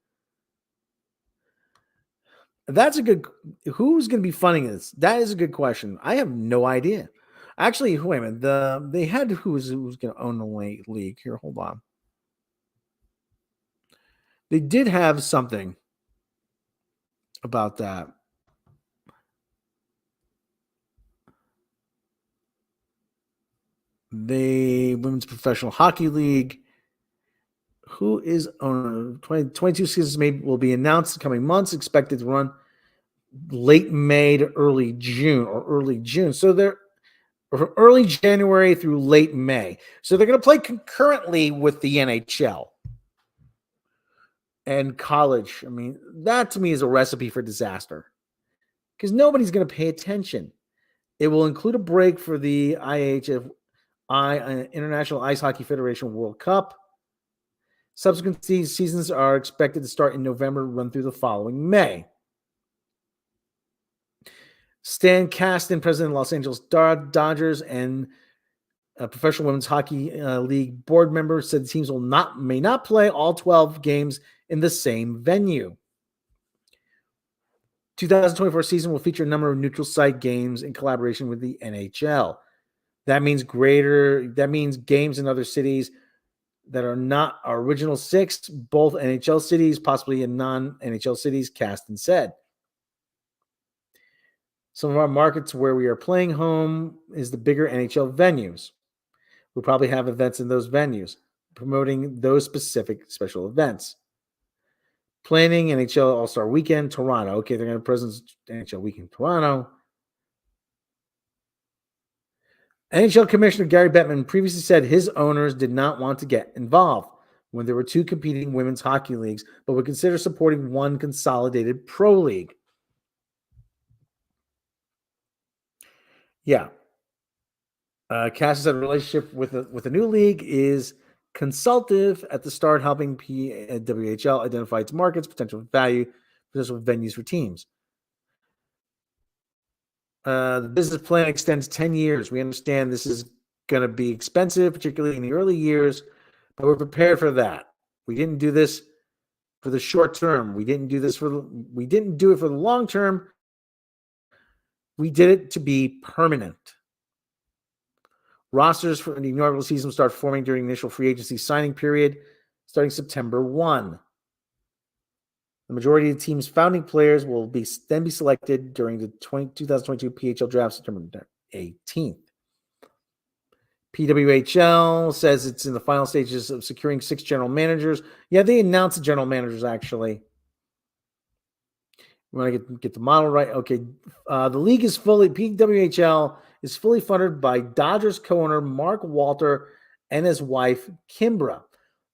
That's a good. Who's going to be funding this? That is a good question. I have no idea. Actually, wait a minute. They had who's going to own the league here. Hold on. They did have something about that. The Women's Professional Hockey League. Who is owner? 22 seasons will be announced in the coming months, expected to run late May to early June. So they're from early January through late May. So they're going to play concurrently with the NHL and college. I mean, that to me is a recipe for disaster because nobody's going to pay attention. It will include a break for the International Ice Hockey Federation World Cup. Subsequent seasons are expected to start in November and run through the following May. Stan Kasten, president of Los Angeles Dodgers and a Professional Women's Hockey League board member, said the teams may not play all 12 games in the same venue. 2024 season will feature a number of neutral site games in collaboration with the NHL. That means games in other cities that are not our original six, both NHL cities, possibly in non-NHL cities, Kasten said. Some of our markets where we are playing home is the bigger NHL venues. We'll probably have events in those venues, promoting those specific special events. Planning NHL All-Star Weekend, Toronto. Okay, they're going to present NHL Weekend, Toronto. NHL Commissioner Gary Bettman previously said his owners did not want to get involved when there were two competing women's hockey leagues, but would consider supporting one consolidated pro league. Yeah. Cass said a relationship with a new league is consultative at the start, helping WHL identify its markets, potential venues for teams. The business plan extends 10 years. We understand this is going to be expensive, particularly in the early years, but we're prepared for that. We didn't do this for the short term. We didn't do it for the long term. We did it to be permanent. Rosters for the inaugural season will start forming during the initial free agency signing period, starting September 1. The majority of the team's founding players will then be selected during the 2022 PHL draft, September 18th. PWHL says it's in the final stages of securing 6 general managers. Yeah, they announced the general managers, actually. We want to get the model right. Okay. The league is PWHL is fully funded by Dodgers co-owner Mark Walter and his wife, Kimbra.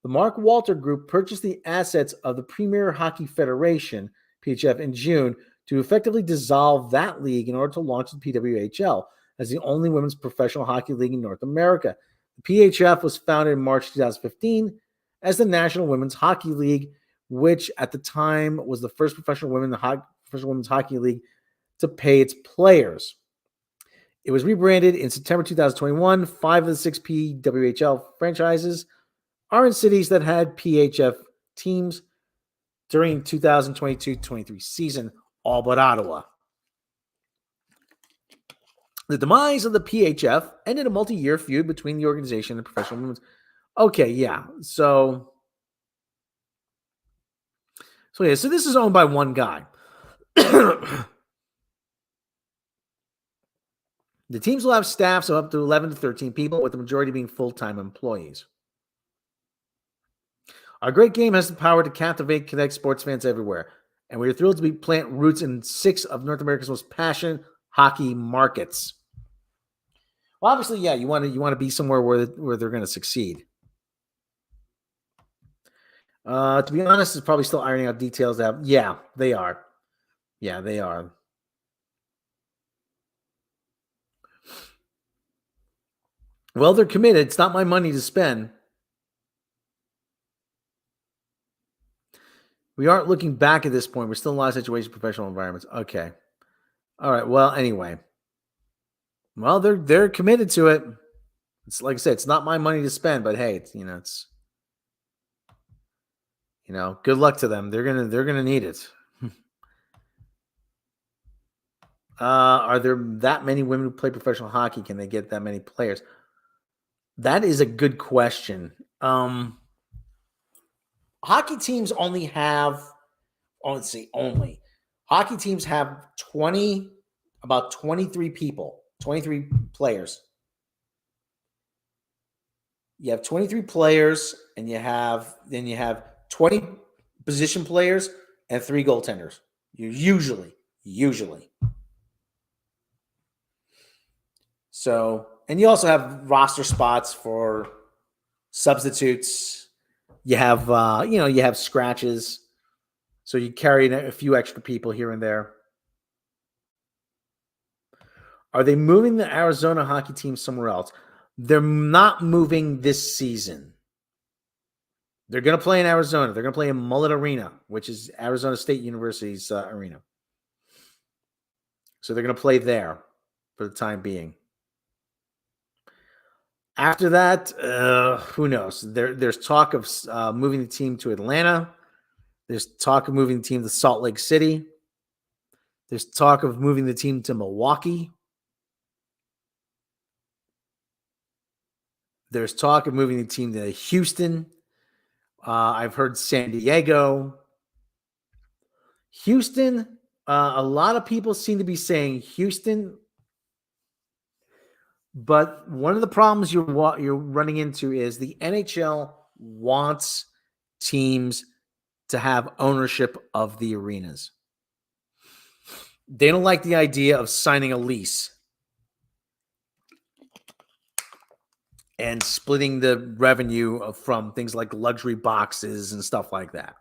The Mark Walter Group purchased the assets of the Premier Hockey Federation, PHF, in June to effectively dissolve that league in order to launch the PWHL as the only women's professional hockey league in North America. The PHF was founded in March 2015 as the National Women's Hockey League, which at the time was the first professional women's hockey league to pay its players. It was rebranded in September 2021. 5 of the 6 PWHL franchises are in cities that had PHF teams during 2022-23 season, all but Ottawa. The demise of the PHF ended a multi-year feud between the organization and professional women's. Okay, yeah. So this is owned by one guy. The teams will have staffs of up to 11 to 13 people, with the majority being full-time employees. Our great game has the power to captivate, connect sports fans everywhere, and we are thrilled to plant roots in 6 of North America's most passionate hockey markets. Well, obviously, yeah, you want to be somewhere where they're going to succeed. To be honest, it's probably still ironing out details. Yeah, they are. Yeah, they are. Well, they're committed. It's not my money to spend. We aren't looking back at this point. We're still in a lot of situations, professional environments. Okay. All right. Well, anyway. Well, they're committed to it. It's like I said, it's not my money to spend, but hey, it's good luck to them. They're gonna need it. Are there that many women who play professional hockey? Can they get that many players? That is a good question. Hockey teams only have, only. Hockey teams have about 23 people, 23 players. You have 23 players, and you have 20 position players and 3 goaltenders. Usually. So, and you also have roster spots for substitutes. You have, you have scratches. So you carry a few extra people here and there. Are they moving the Arizona hockey team somewhere else? They're not moving this season. They're going to play in Arizona. They're going to play in Mullet Arena, which is Arizona State University's arena. So they're going to play there for the time being. After that, who knows? There's talk of moving the team to Atlanta. There's talk of moving the team to Salt Lake City. There's talk of moving the team to Milwaukee. There's talk of moving the team to Houston. I've heard San Diego. Houston, a lot of people seem to be saying Houston. But one of the problems you're running into is the NHL wants teams to have ownership of the arenas. They don't like the idea of signing a lease and splitting the revenue from things like luxury boxes and stuff like that.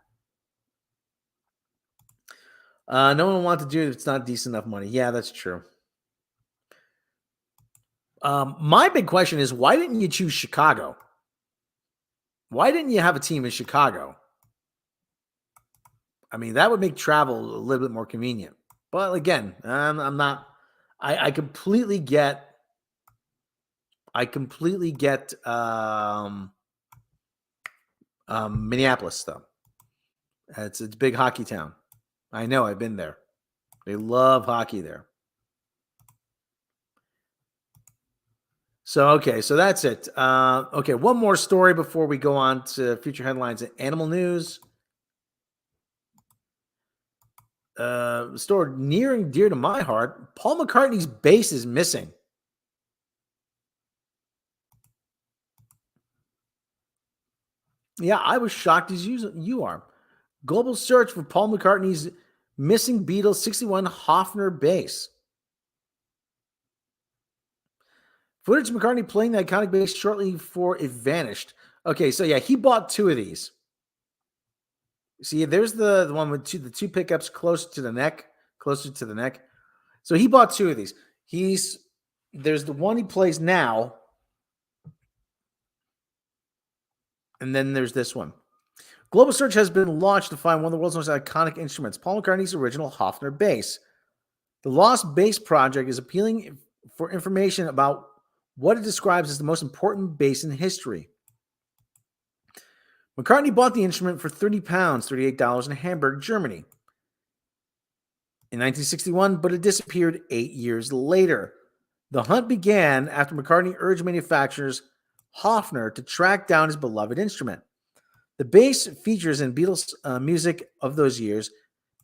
No one wants to do it if it's not decent enough money. Yeah, that's true. My big question is, why didn't you choose Chicago? Why didn't you have a team in Chicago? I mean, that would make travel a little bit more convenient. But again, I'm not. I completely get. Minneapolis though. It's a big hockey town. I know. I've been there. They love hockey there. So, okay, so that's it. Okay, one more story before we go on to future headlines and animal news. Story near and dear to my heart, Paul McCartney's bass is missing. Yeah, I was shocked as you are. Global search for Paul McCartney's missing Beatles 61 Hofner bass. Footage of McCartney playing the iconic bass shortly before it vanished. Okay, so yeah, he bought 2 of these. See, there's the one with the 2 pickups closer to the neck. So he bought 2 of these. There's the one he plays now, and then there's this one. Global search has been launched to find one of the world's most iconic instruments, Paul McCartney's original Hofner bass. The Lost Bass Project is appealing for information about what it describes as the most important bass in history. McCartney bought the instrument for £30, $38 in Hamburg, Germany in 1961, but it disappeared 8 years later. The hunt began after McCartney urged manufacturers Hofner to track down his beloved instrument. The bass features in Beatles music of those years,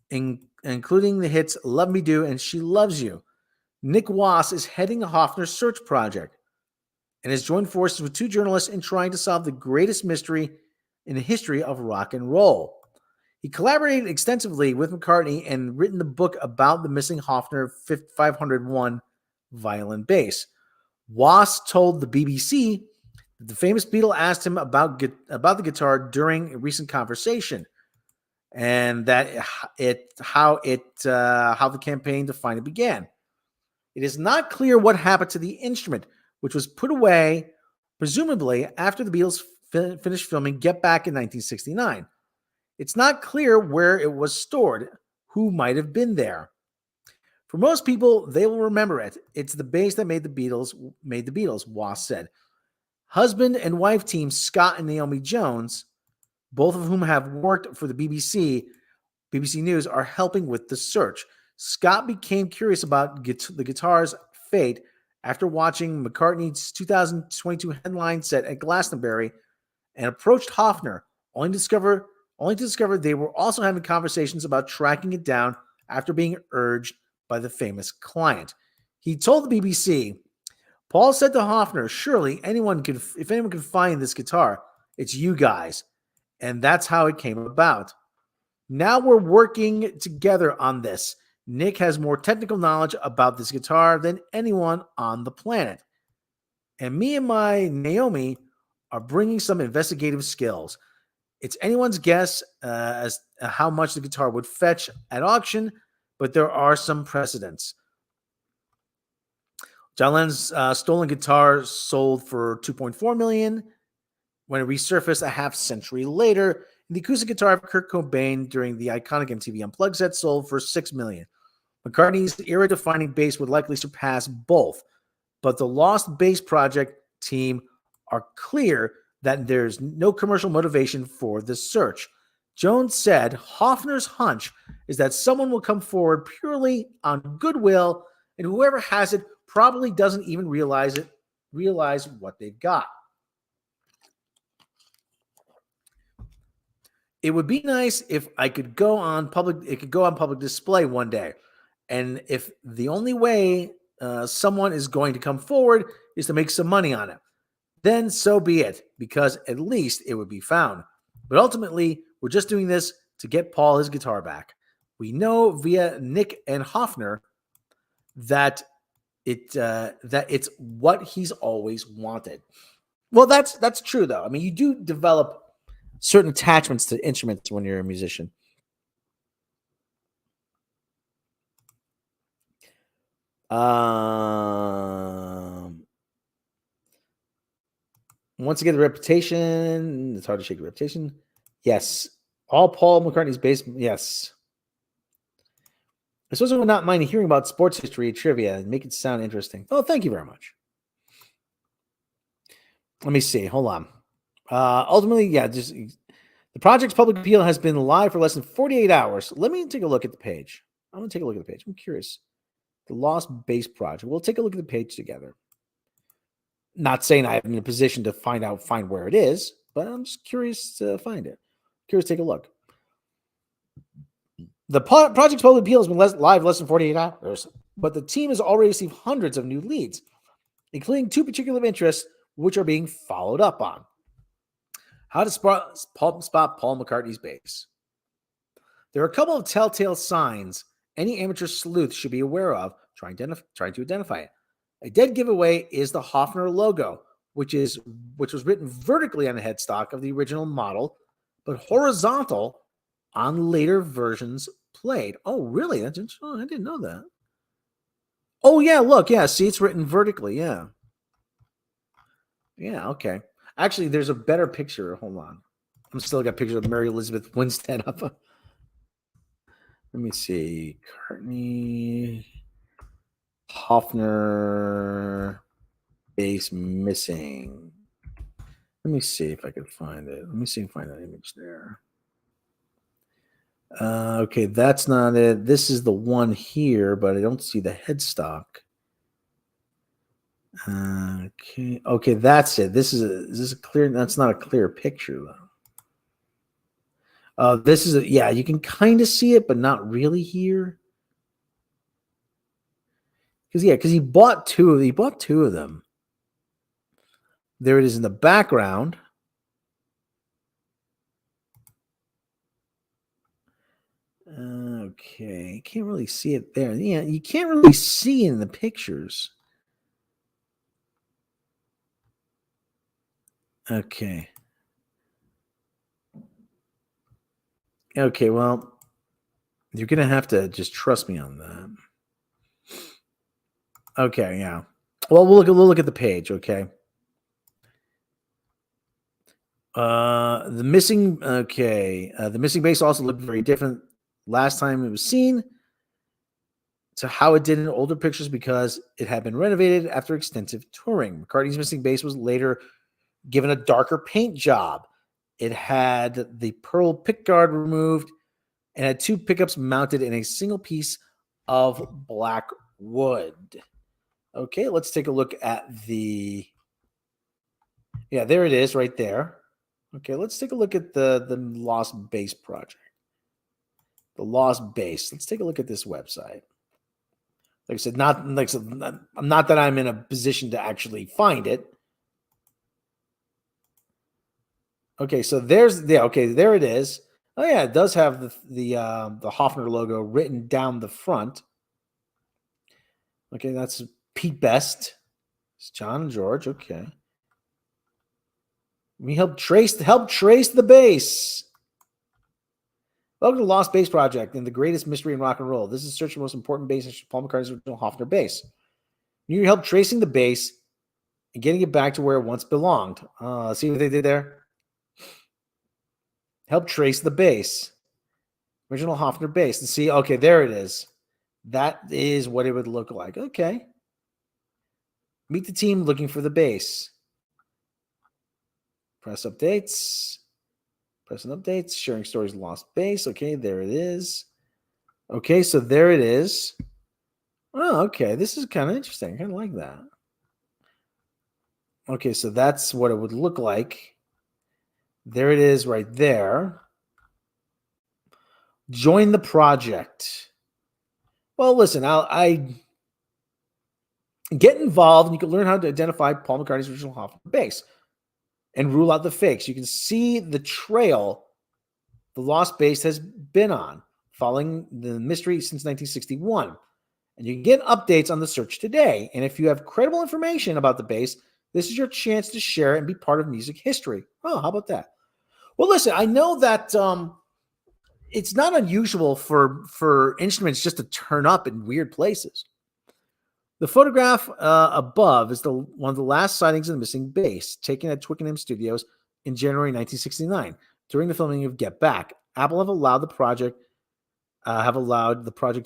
including the hits Love Me Do and She Loves You. Nick Wass is heading the Hofner search project and has joined forces with two journalists in trying to solve the greatest mystery in the history of rock and roll. He collaborated extensively with McCartney and written the book about the missing Hofner 501 violin bass. Wass told the BBC that the famous Beatle asked him about the guitar during a recent conversation, and that how the campaign to find it began. It is not clear what happened to the instrument, which was put away presumably after the Beatles finished filming Get Back in 1969. It's not clear where it was stored, who might have been there. For most people, they will remember it. It's the bass that made the Beatles, Wass said. Husband and wife team Scott and Naomi Jones, both of whom have worked for the BBC News, are helping with the search. Scott became curious about the guitar's fate after watching McCartney's 2022 headline set at Glastonbury and approached Hofner, only to discover they were also having conversations about tracking it down after being urged by the famous client. He told the BBC, Paul said to Hofner, surely if anyone could find this guitar, it's you guys. And that's how it came about. Now we're working together on this. Nick has more technical knowledge about this guitar than anyone on the planet. And me and my Naomi are bringing some investigative skills. It's anyone's guess as to how much the guitar would fetch at auction, but there are some precedents. John Lennon's stolen guitar sold for $2.4 million when it resurfaced a half century later. The acoustic guitar of Kurt Cobain during the iconic MTV Unplugged set sold for $6 million. McCartney's era-defining bass would likely surpass both, but the Lost Bass Project team are clear that there's no commercial motivation for the search. Jones said Hofner's hunch is that someone will come forward purely on goodwill, and whoever has it probably doesn't even realize what they've got. It would be nice if it could go on public display one day. And if the only way someone is going to come forward is to make some money on it, then so be it, because at least it would be found. But ultimately, we're just doing this to get Paul his guitar back. We know via Nick and Hofner that it's what he's always wanted. Well, that's true, though. I mean, you do develop certain attachments to instruments when you're a musician. Once again, the reputation. It's hard to shake the reputation. Yes. All Paul McCartney's bass. Yes. I suppose I would not mind hearing about sports history trivia and make it sound interesting. Oh, thank you very much. Let me see. Hold on. Ultimately, yeah, just the project's public appeal has been live for less than 48 hours. Let me take a look at the page. I'm going to take a look at the page. I'm curious. The Lost Bass Project. We'll take a look at the page together. Not saying I'm in a position to find where it is, but I'm just curious to find it. Curious to take a look. The project's public appeal has been live less than 48 hours, but the team has already received hundreds of new leads, including two particular interests, which are being followed up on. How to spot Paul McCartney's bass. There are a couple of telltale signs any amateur sleuth should be aware of trying to identify it. A dead giveaway is the Hofner logo, which was written vertically on the headstock of the original model, but horizontal on later versions played. Oh, really? That's interesting. Oh, I didn't know that. Oh, yeah, look. Yeah, see, it's written vertically. Yeah. Yeah, okay. Actually, there's a better picture. Hold on. I'm still got pictures of Mary Elizabeth Winstead up. Let me see. Courtney Hoffner base missing. Let me see if I can find it. Let me see if I can find that image there. Okay, that's not it. This is the one here, but I don't see the headstock. Okay, that's it. Is this a clear? That's not a clear picture though. This is yeah, you can kind of see it, but not really here. Because he bought two of them. There it is in the background. Okay, can't really see it there. Yeah, you can't really see it in the pictures. Okay. Okay, well, you're going to have to just trust me on that. Okay, yeah. Well, we'll look at the page, okay? The missing base also looked very different last time it was seen to how it did in older pictures because it had been renovated after extensive touring. McCartney's missing base was later given a darker paint job. It had the pearl pickguard removed and had two pickups mounted in a single piece of black wood. Okay, let's take a look at the... Yeah, there it is right there. Okay, let's take a look at the Lost Base project. The Lost Base. Let's take a look at this website. Like I said, not that I'm in a position to actually find it. Okay, so there it is. Oh yeah, it does have the Hoffner logo written down the front. Okay, that's Pete Best. It's John and George. Okay. We help trace the base. Welcome to the Lost Base Project and the greatest mystery in rock and roll. This is search for the most important bass, Paul McCartney's original Hoffner bass. You need help tracing the base and getting it back to where it once belonged. See what they did there? Help trace the base. Original Hoffner bass. And see, okay, there it is. That is what it would look like. Okay. Meet the team looking for the base. Press updates. Pressing updates. Sharing stories lost base. Okay, there it is. Okay, so there it is. Oh, okay. This is kind of interesting. I kind of like that. Okay, so that's what it would look like. There it is right there. Join the project. Well, listen, I get involved and you can learn how to identify Paul McCartney's original Hoffner bass and rule out the fakes. You can see the trail the Lost Base has been on, following the mystery since 1961. And you can get updates on the search today. And if you have credible information about the base, this is your chance to share and be part of music history. Oh, how about that? Well, listen, I know that it's not unusual for instruments just to turn up in weird places. The photograph above is one of the last sightings of the missing bass, taken at Twickenham Studios in January 1969 during the filming of Get Back. Apple have allowed the project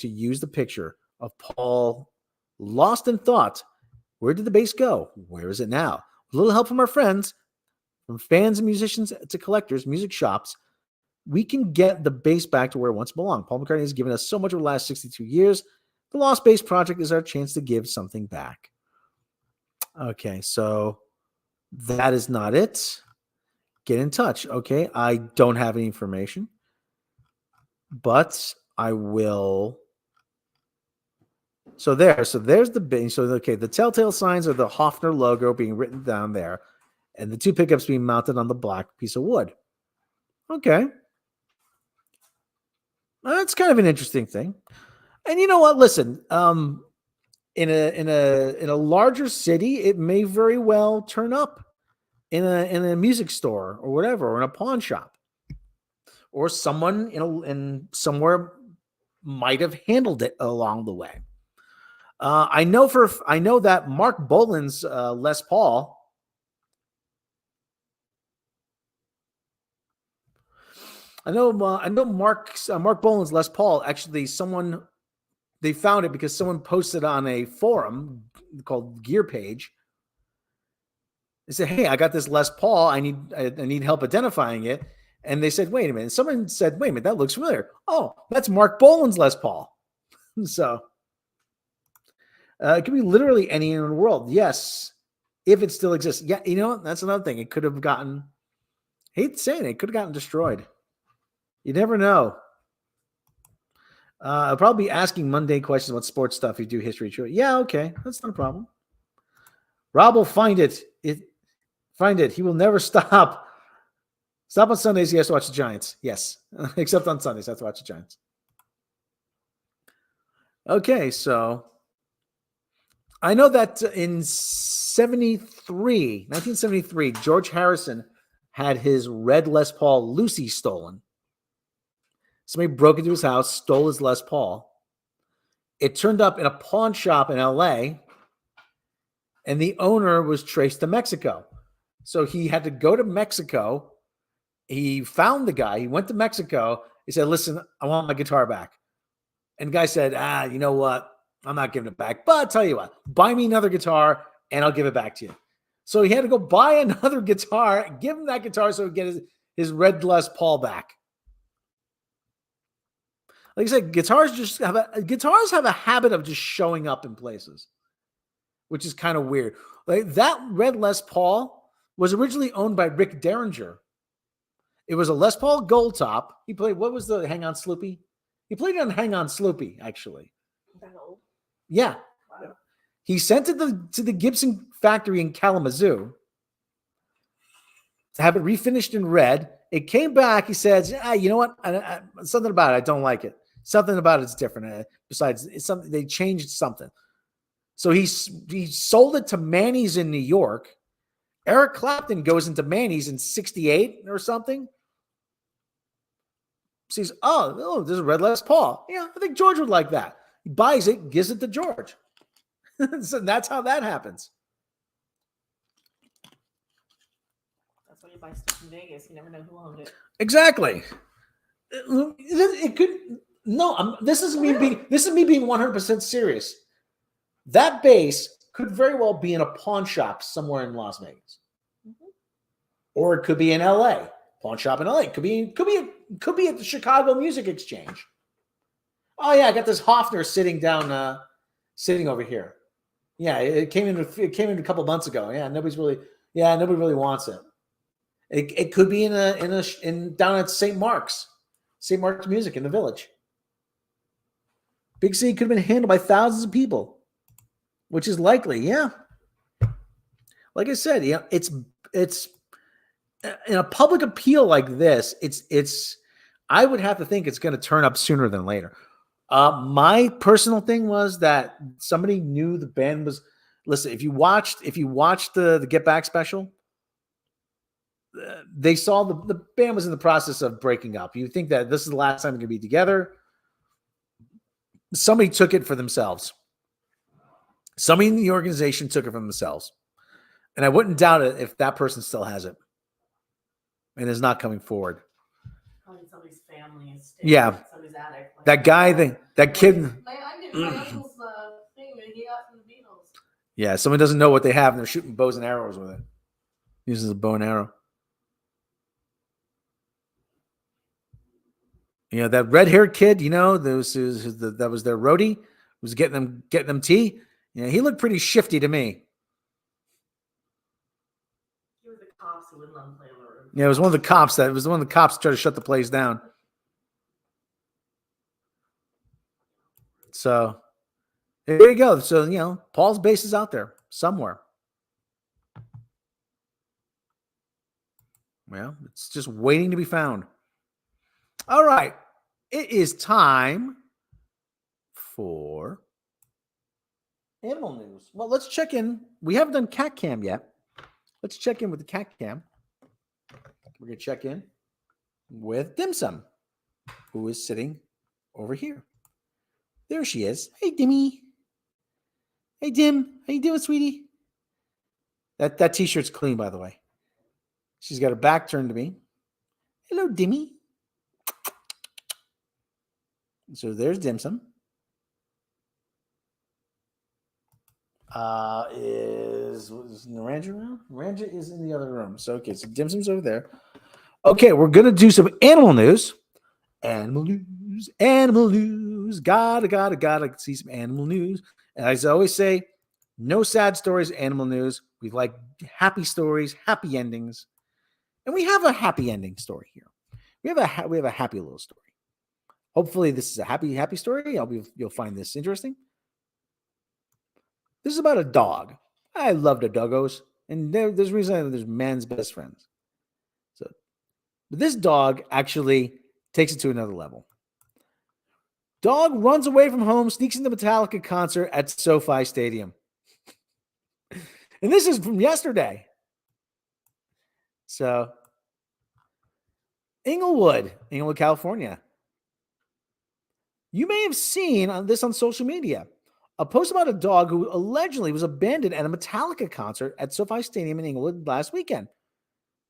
to use the picture of Paul lost in thought. Where did the bass go? Where is it now? With a little help from our friends, from fans and musicians to collectors, music shops, we can get the bass back to where it once belonged. Paul McCartney has given us so much over the last 62 years. The Lost Base Project is our chance to give something back. Okay, so that is not it. Get in touch. Okay, I don't have any information, but I will. So there's the base. So, okay, the telltale signs are the Hoffner logo being written down there and the two pickups being mounted on the black piece of wood. Okay. That's kind of an interesting thing. And you know what? Listen, in a larger city, it may very well turn up in a music store or whatever, or in a pawn shop, or someone in somewhere might have handled it along the way. I know that Mark Bolan's Les Paul I know Mark Boland's Les Paul. Actually, they found it because someone posted on a forum called Gear Page. They said, "Hey, I got this Les Paul. I need help identifying it." And they said, "Wait a minute." Someone said, "Wait a minute, that looks familiar." Oh, that's Mark Boland's Les Paul. So it could be literally any in the world. Yes, if it still exists. Yeah, you know, that's another thing. It could have gotten. I hate saying it could have gotten destroyed. You never know. I'll probably be asking mundane questions about sports stuff. You do history. Yeah, okay, that's not a problem. Rob will find it. Find it. He will never stop. Stop on Sundays. He has to watch the Giants. Yes, except on Sundays, I have to watch the Giants. Okay, so I know that in 1973, George Harrison had his red Les Paul Lucy stolen. Somebody broke into his house, stole his Les Paul. It turned up in a pawn shop in LA, and the owner was traced to Mexico. So he had to go to Mexico. He found the guy. He went to Mexico. He said, "Listen, I want my guitar back." And the guy said, "You know what? I'm not giving it back. But I'll tell you what, buy me another guitar and I'll give it back to you." So he had to go buy another guitar, give him that guitar so he could get his red Les Paul back. Like I said, guitars have a habit of just showing up in places, which is kind of weird. Like that red Les Paul was originally owned by Rick Derringer. It was a Les Paul Gold Top. He played, what was the Hang On Sloopy? He played it on Hang On Sloopy, actually. That old? Yeah. Wow. He sent it to the Gibson factory in Kalamazoo to have it refinished in red. It came back. He says, "You know what? Something about it. I don't like it. Something about it's different. Besides, it's something they changed something." So he sold it to Manny's in New York. Eric Clapton goes into Manny's in '68 or something. Sees, oh, there's a red Les Paul. Yeah, I think George would like that. He buys it, gives it to George. So that's how that happens. That's why you buy stuff in Vegas. You never know who owned it. Exactly. It could. No, this is me being 100% serious. That bass could very well be in a pawn shop somewhere in Las Vegas, or it could be in L.A. Pawn shop in L.A. Could be at the Chicago Music Exchange. Oh yeah, I got this Hofner sitting over here. Yeah, it came in a couple months ago. Yeah, nobody really wants it. It could be in down at St. Mark's Music in the Village. Big C could have been handled by thousands of people, which is likely. Yeah, like I said, yeah, it's in a public appeal like this. It's I would have to think it's going to turn up sooner than later. My personal thing was that somebody knew the band was. Listen, if you watched the Get Back special, they saw the band was in the process of breaking up. You think that this is the last time they're going to be together. Somebody took it for themselves. Somebody in the organization took it for themselves. And I wouldn't doubt it if that person still has it and is not coming forward. Probably somebody's family is Yeah. somebody's attic. Like, That guy, that kid. I did my uncle's thing that he got from the Beatles. Yeah, someone doesn't know what they have and they're shooting bows and arrows with it. Uses a bow and arrow. You know, that red-haired kid, you know, that was their roadie, was getting them tea. You know, he looked pretty shifty to me. He was the cops who wouldn't let him play on the roof. Yeah, it was one of the cops that tried to shut the place down. So there you go. So, you know, Paul's base is out there somewhere. Well, it's just waiting to be found. All right. It is time for animal news. Well, let's check in. We haven't done cat cam yet. Let's check in with the cat cam. We're going to check in with Dim Sum, who is sitting over here. There she is. Hey, Dimmy. Hey, Dim. How you doing, sweetie? That t-shirt's clean, by the way. She's got her back turned to me. Hello, Dimmy. So there's Dim Sum. Is Naranja around? Naranja is in the other room. So okay, so Dim Sum's over there. Okay, we're gonna do some animal news. Animal news, animal news. Gotta see some animal news. And as I always say, no sad stories, animal news. We like happy stories, happy endings. And we have a happy ending story here. We have a happy little story. Hopefully, this is a happy story. You'll find this interesting. This is about a dog. I love the doggos, and there's a reason there's man's best friends. So, but this dog actually takes it to another level. Dog runs away from home, sneaks into Metallica concert at SoFi Stadium. And this is from yesterday. So, Inglewood, California. You may have seen this on social media. A post about a dog who allegedly was abandoned at a Metallica concert at SoFi Stadium in Inglewood last weekend.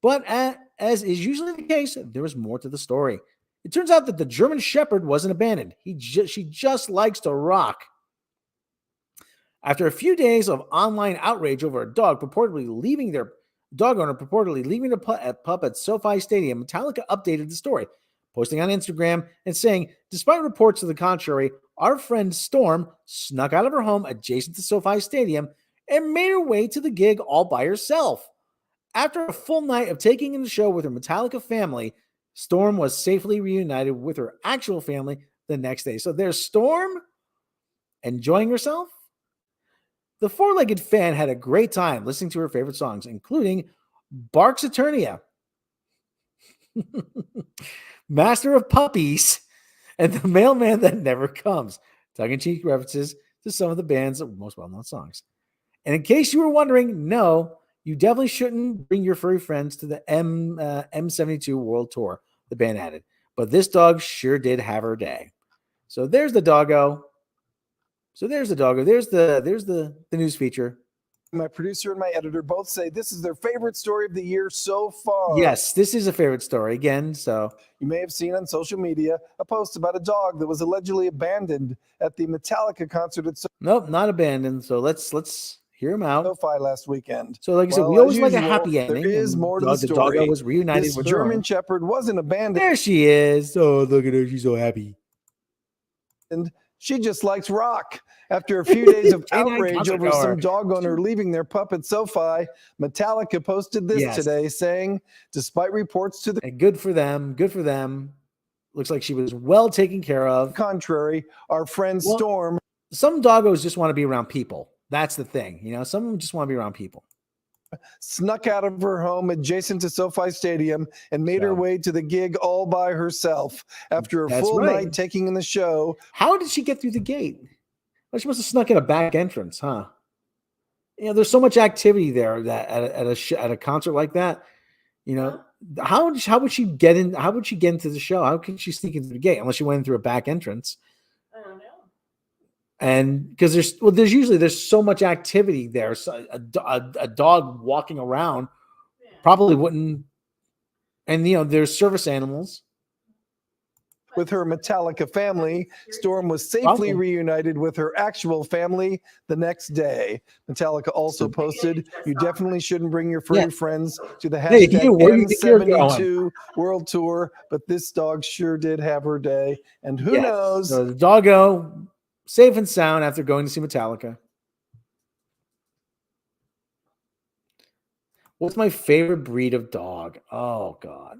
But as is usually the case, there was more to the story. It turns out that the German Shepherd wasn't abandoned. She just likes to rock. After a few days of online outrage over a dog purportedly leaving their dog owner purportedly leaving the pup at SoFi Stadium, Metallica updated the story, posting on Instagram and saying, despite reports to the contrary, our friend Storm snuck out of her home adjacent to SoFi Stadium and made her way to the gig all by herself. After a full night of taking in the show with her Metallica family, Storm was safely reunited with her actual family the next day. So there's Storm enjoying herself. The four-legged fan had a great time listening to her favorite songs, including Barks Eternia, Master of Puppies, and The Mailman That Never Comes, tongue-in-cheek references to some of the band's most well-known songs. And in case you were wondering, no, you definitely shouldn't bring your furry friends to the M72 World Tour, the band added. But this dog sure did have her day. So there's the doggo. There's the news feature. My producer and my editor both say this is their favorite story of the year so far. Yes, this is a favorite story again. So you may have seen on social media a post about a dog that was allegedly abandoned at the Metallica concert at nope, not abandoned. So let's hear him out. SoFi last weekend. So like I said, we always like a happy ending. There is more to the story. The doggo was reunited this with German Shepherd wasn't abandoned. There she is. Oh, look at her. She's so happy. And she just likes rock. After a few days of outrage over some dog owner leaving their pup at SoFi, Metallica posted this today saying, despite reports to the good for them, looks like she was well taken care of. Contrary, our friend Storm. Some doggos just want to be around people. That's the thing. You know, some of them just want to be around people. Snuck out of her home adjacent to SoFi Stadium and made her way to the gig all by herself after a full night taking in the show. How did she get through the gate? Well, she must have snuck in a back entrance, huh? You know, there's so much activity there that at a concert like that. You know, how would she get in? How would she get into the show? How could she sneak into the gate unless she went in through a back entrance? I don't know. And because there's so much activity there. So a dog walking around probably wouldn't. And you know, there's service animals. With her Metallica family, Storm was safely reunited with her actual family the next day. Metallica also posted, you definitely shouldn't bring your furry friends to the hashtag M72 World Tour, but this dog sure did have her day. And who knows? So the doggo, safe and sound after going to see Metallica. What's my favorite breed of dog? Oh, God.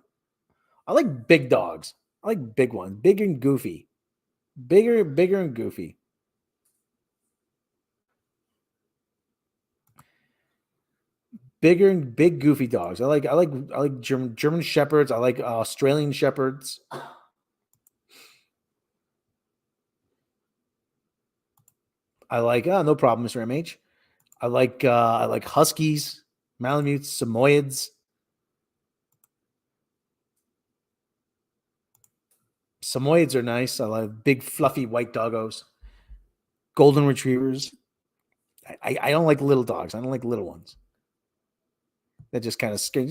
I like big dogs. I like big ones, big and goofy, bigger and goofy. Bigger and big goofy dogs. I like German shepherds. I like Australian shepherds. I like no problem, Mr. MH. I like huskies, Malamutes, Samoyeds. Samoyeds are nice. I like big, fluffy white doggos. Golden retrievers. I don't like little dogs. I don't like little ones. That just kind of scare.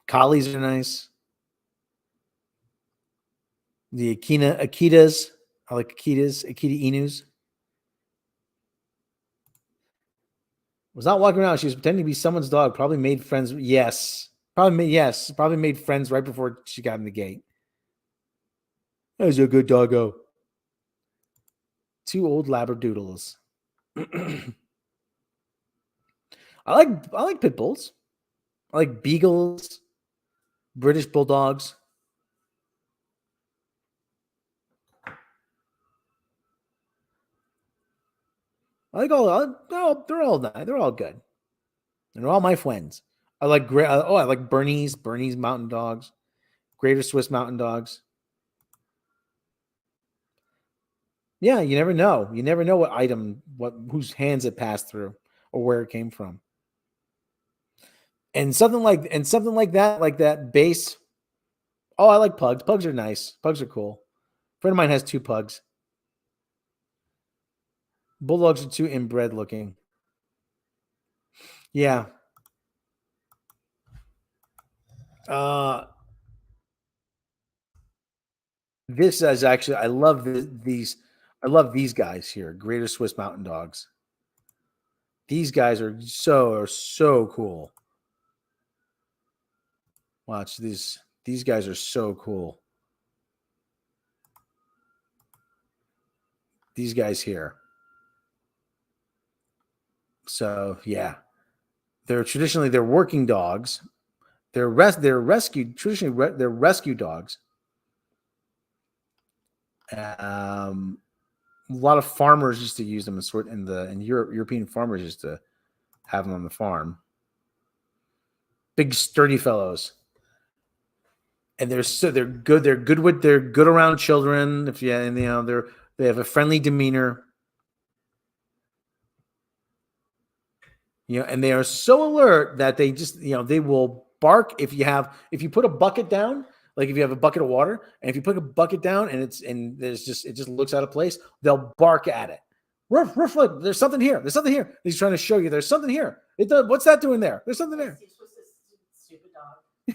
Collies are nice. The Akitas. I like Akita Inus. Was not walking around. She was pretending to be someone's dog. Probably made friends. Yes. Probably made friends right before she got in the gate. That's a good doggo. 2 old labradoodles. I like pit bulls. I like beagles, British bulldogs. I like they're all nice. They're all good. And they're all my friends. I like I like Bernese mountain dogs, Greater Swiss mountain dogs. Yeah, you never know. You never know whose hands it passed through or where it came from. And something like that, like that base. Oh, I like pugs. Pugs are nice. Pugs are cool. A friend of mine has 2 pugs. Bulldogs are too inbred looking. Yeah. This is actually, I love these guys here, Greater Swiss Mountain Dogs. These guys are so cool. Watch these guys are so cool. These guys here. So yeah, they're working dogs. They're rescue dogs. A lot of farmers used to use them in European farmers used to have them on the farm. Big sturdy fellows. And they're good. They're good around children. They have a friendly demeanor. And they are so alert that they just, they will bark if you put a bucket down, like if you have a bucket of water, and if you put a bucket down and it just looks out of place, they'll bark at it. Ruff, ruff, look, there's something here. There's something here. He's trying to show you there's something here. What's that doing there? There's something there. Stupid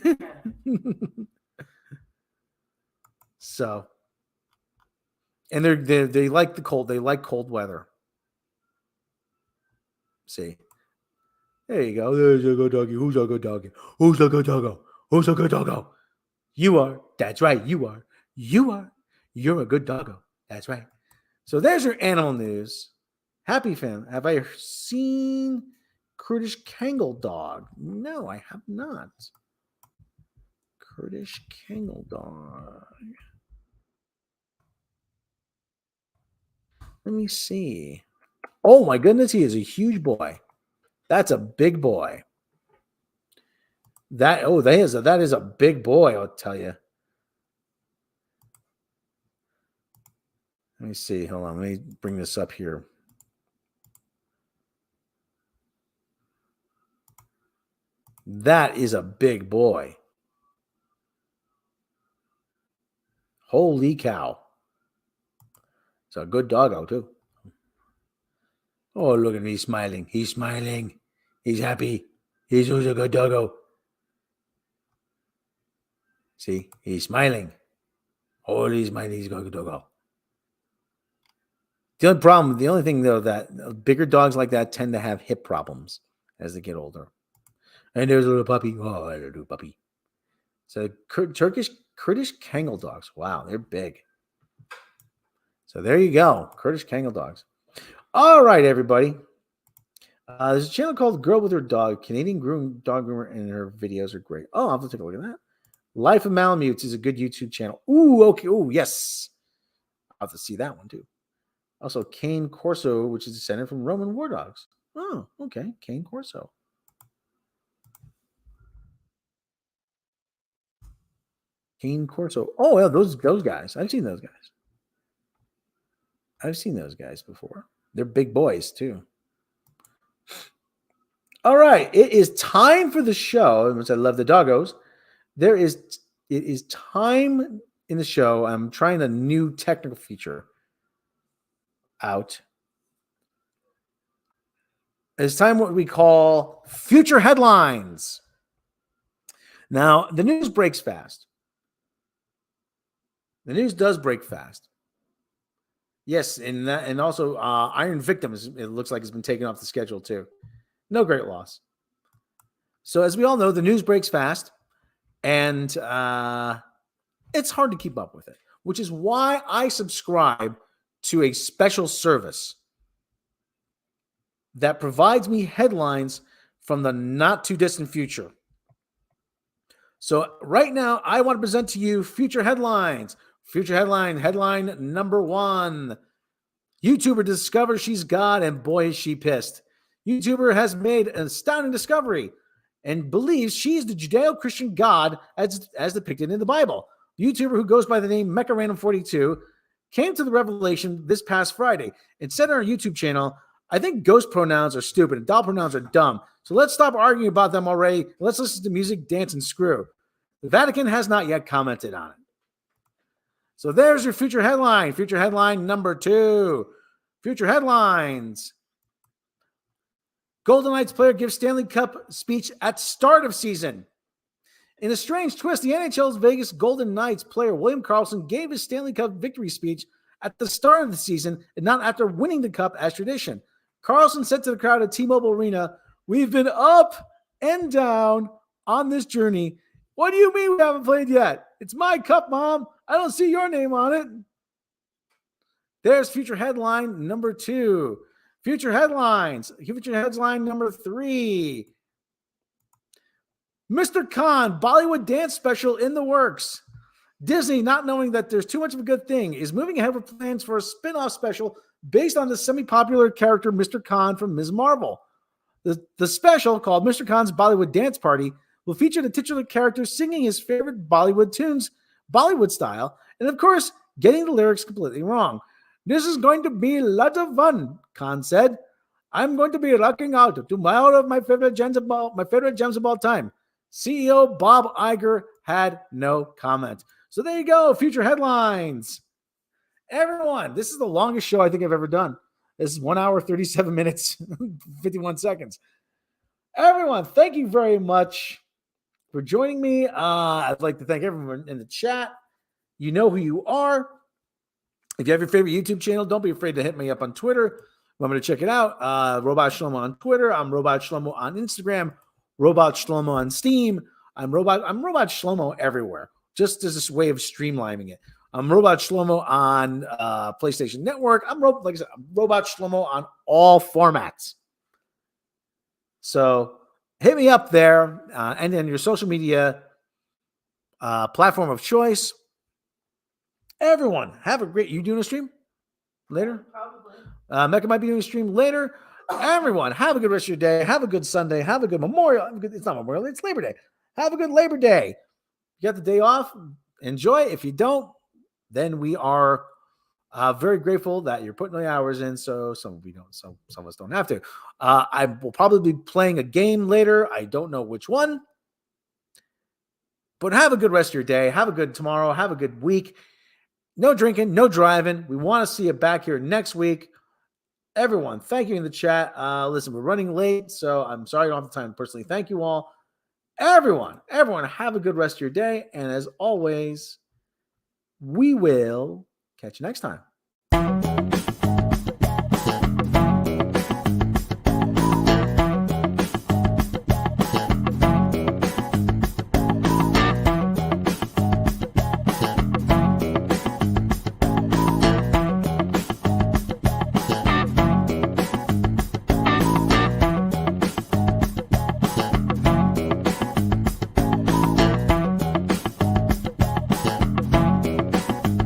dog. So, and they like the cold. They like cold weather. See, there you go. There's a good doggy. Who's a good doggy? Who's a good doggo? Who's a good doggo? You are. That's right. You are. You are. You're a good doggo. That's right. So there's your animal news. Happy fan. Have I seen Kurdish Kangal dog? No, I have not. Kurdish Kangal dog. Let me see. Oh my goodness, he is a huge boy. That's a big boy. That is a big boy, I'll tell you. Let me see. Hold on. Let me bring this up here. That is a big boy. Holy cow. It's a good doggo, too. Oh, look at me smiling. He's smiling. He's happy. He's a good doggo. See, he's smiling. Oh, he's smiling. He's a good doggo. The only thing, though, that bigger dogs like that tend to have hip problems as they get older. And there's a little puppy. Oh, a little puppy. So Kurdish Kangal dogs. Wow, they're big. So there you go. Kurdish Kangal dogs. All right, everybody. There's a channel called Girl with Her Dog. Canadian dog groomer, and her videos are great. Oh, I'll have to take a look at that. Life of Malamutes is a good YouTube channel. Ooh, okay. Ooh, yes. I'll have to see that one, too. Also, Cane Corso, which is descended from Roman war dogs. Oh, okay. Cane Corso. Cane Corso. Oh, yeah, those guys. I've seen those guys. I've seen those guys before. They're big boys, too. All right. It is time for the show. Which I love the doggos. It is time in the show. I'm trying a new technical feature out. It's time what we call future headlines. Now, the news breaks fast. The news does break fast. Yes, and also Iron Victims, it looks like, has been taken off the schedule too. No great loss. So as we all know, the news breaks fast, and it's hard to keep up with it, which is why I subscribe to a special service that provides me headlines from the not too distant future. So right now, I want to present to you future headlines. Future headline number 1. YouTuber discovers she's God, and boy, is she pissed. YouTuber has made an astounding discovery and believes she's the Judeo-Christian God as depicted in the Bible. The YouTuber, who goes by the name MechaRandom42, came to the revelation this past Friday and said on her YouTube channel, "I think ghost pronouns are stupid and doll pronouns are dumb. So let's stop arguing about them already. Let's listen to music, dance, and screw." The Vatican has not yet commented on it. So there's your future headline. Future headline number 2. Future headlines. Golden Knights player gives Stanley Cup speech at start of season. In a strange twist, the NHL's Vegas Golden Knights player William Karlsson gave his Stanley Cup victory speech at the start of the season and not after winning the cup as tradition. Karlsson said to the crowd at T-Mobile Arena, "We've been up and down on this journey. What do you mean we haven't played yet? It's my cup, Mom. I don't see your name on it." There's future headline number 2. Future headlines. Future headline number 3. Mr. Khan Bollywood dance special in the works. Disney, not knowing that there's too much of a good thing, is moving ahead with plans for a spin-off special based on the semi-popular character Mr. Khan from Ms. Marvel. The special, called Mr. Khan's Bollywood Dance Party, will feature the titular character singing his favorite Bollywood tunes, Bollywood style, and of course, getting the lyrics completely wrong. "This is going to be a lot of fun," Khan said. "I'm going to be rocking out to all of my favorite gems of all time." CEO Bob Iger had no comment. So there you go, future headlines. Everyone, this is the longest show I think I've ever done. This is 1 hour, 37 minutes, 51 seconds. Everyone, thank you very much for joining me. I'd like to thank everyone in the chat. You know who you are. If you have your favorite YouTube channel, don't be afraid to hit me up on Twitter. Want me to check it out? Robot Shlomo on Twitter. I'm Robot Shlomo on Instagram. Robot Shlomo on Steam. I'm Robot Shlomo everywhere, just as this way of streamlining it. I'm Robot Shlomo on PlayStation Network. Like I said, I'm Robot Shlomo on all formats. So hit me up there and then your social media platform of choice. Everyone, have a great. You doing a stream later? Probably. Mecca might be doing a stream later. Everyone, have a good rest of your day. Have a good Sunday. Have a good Memorial. It's not Memorial. It's Labor Day. Have a good Labor Day. You got the day off. Enjoy. If you don't, then we are very grateful that you're putting the hours in. So some of us don't have to. I will probably be playing a game later. I don't know which one. But have a good rest of your day. Have a good tomorrow. Have a good week. No drinking, no driving. We want to see you back here next week. Everyone, thank you in the chat. Listen, we're running late, so I'm sorry I don't have the time to personally thank you all. Everyone, have a good rest of your day. And as always, we will catch you next time.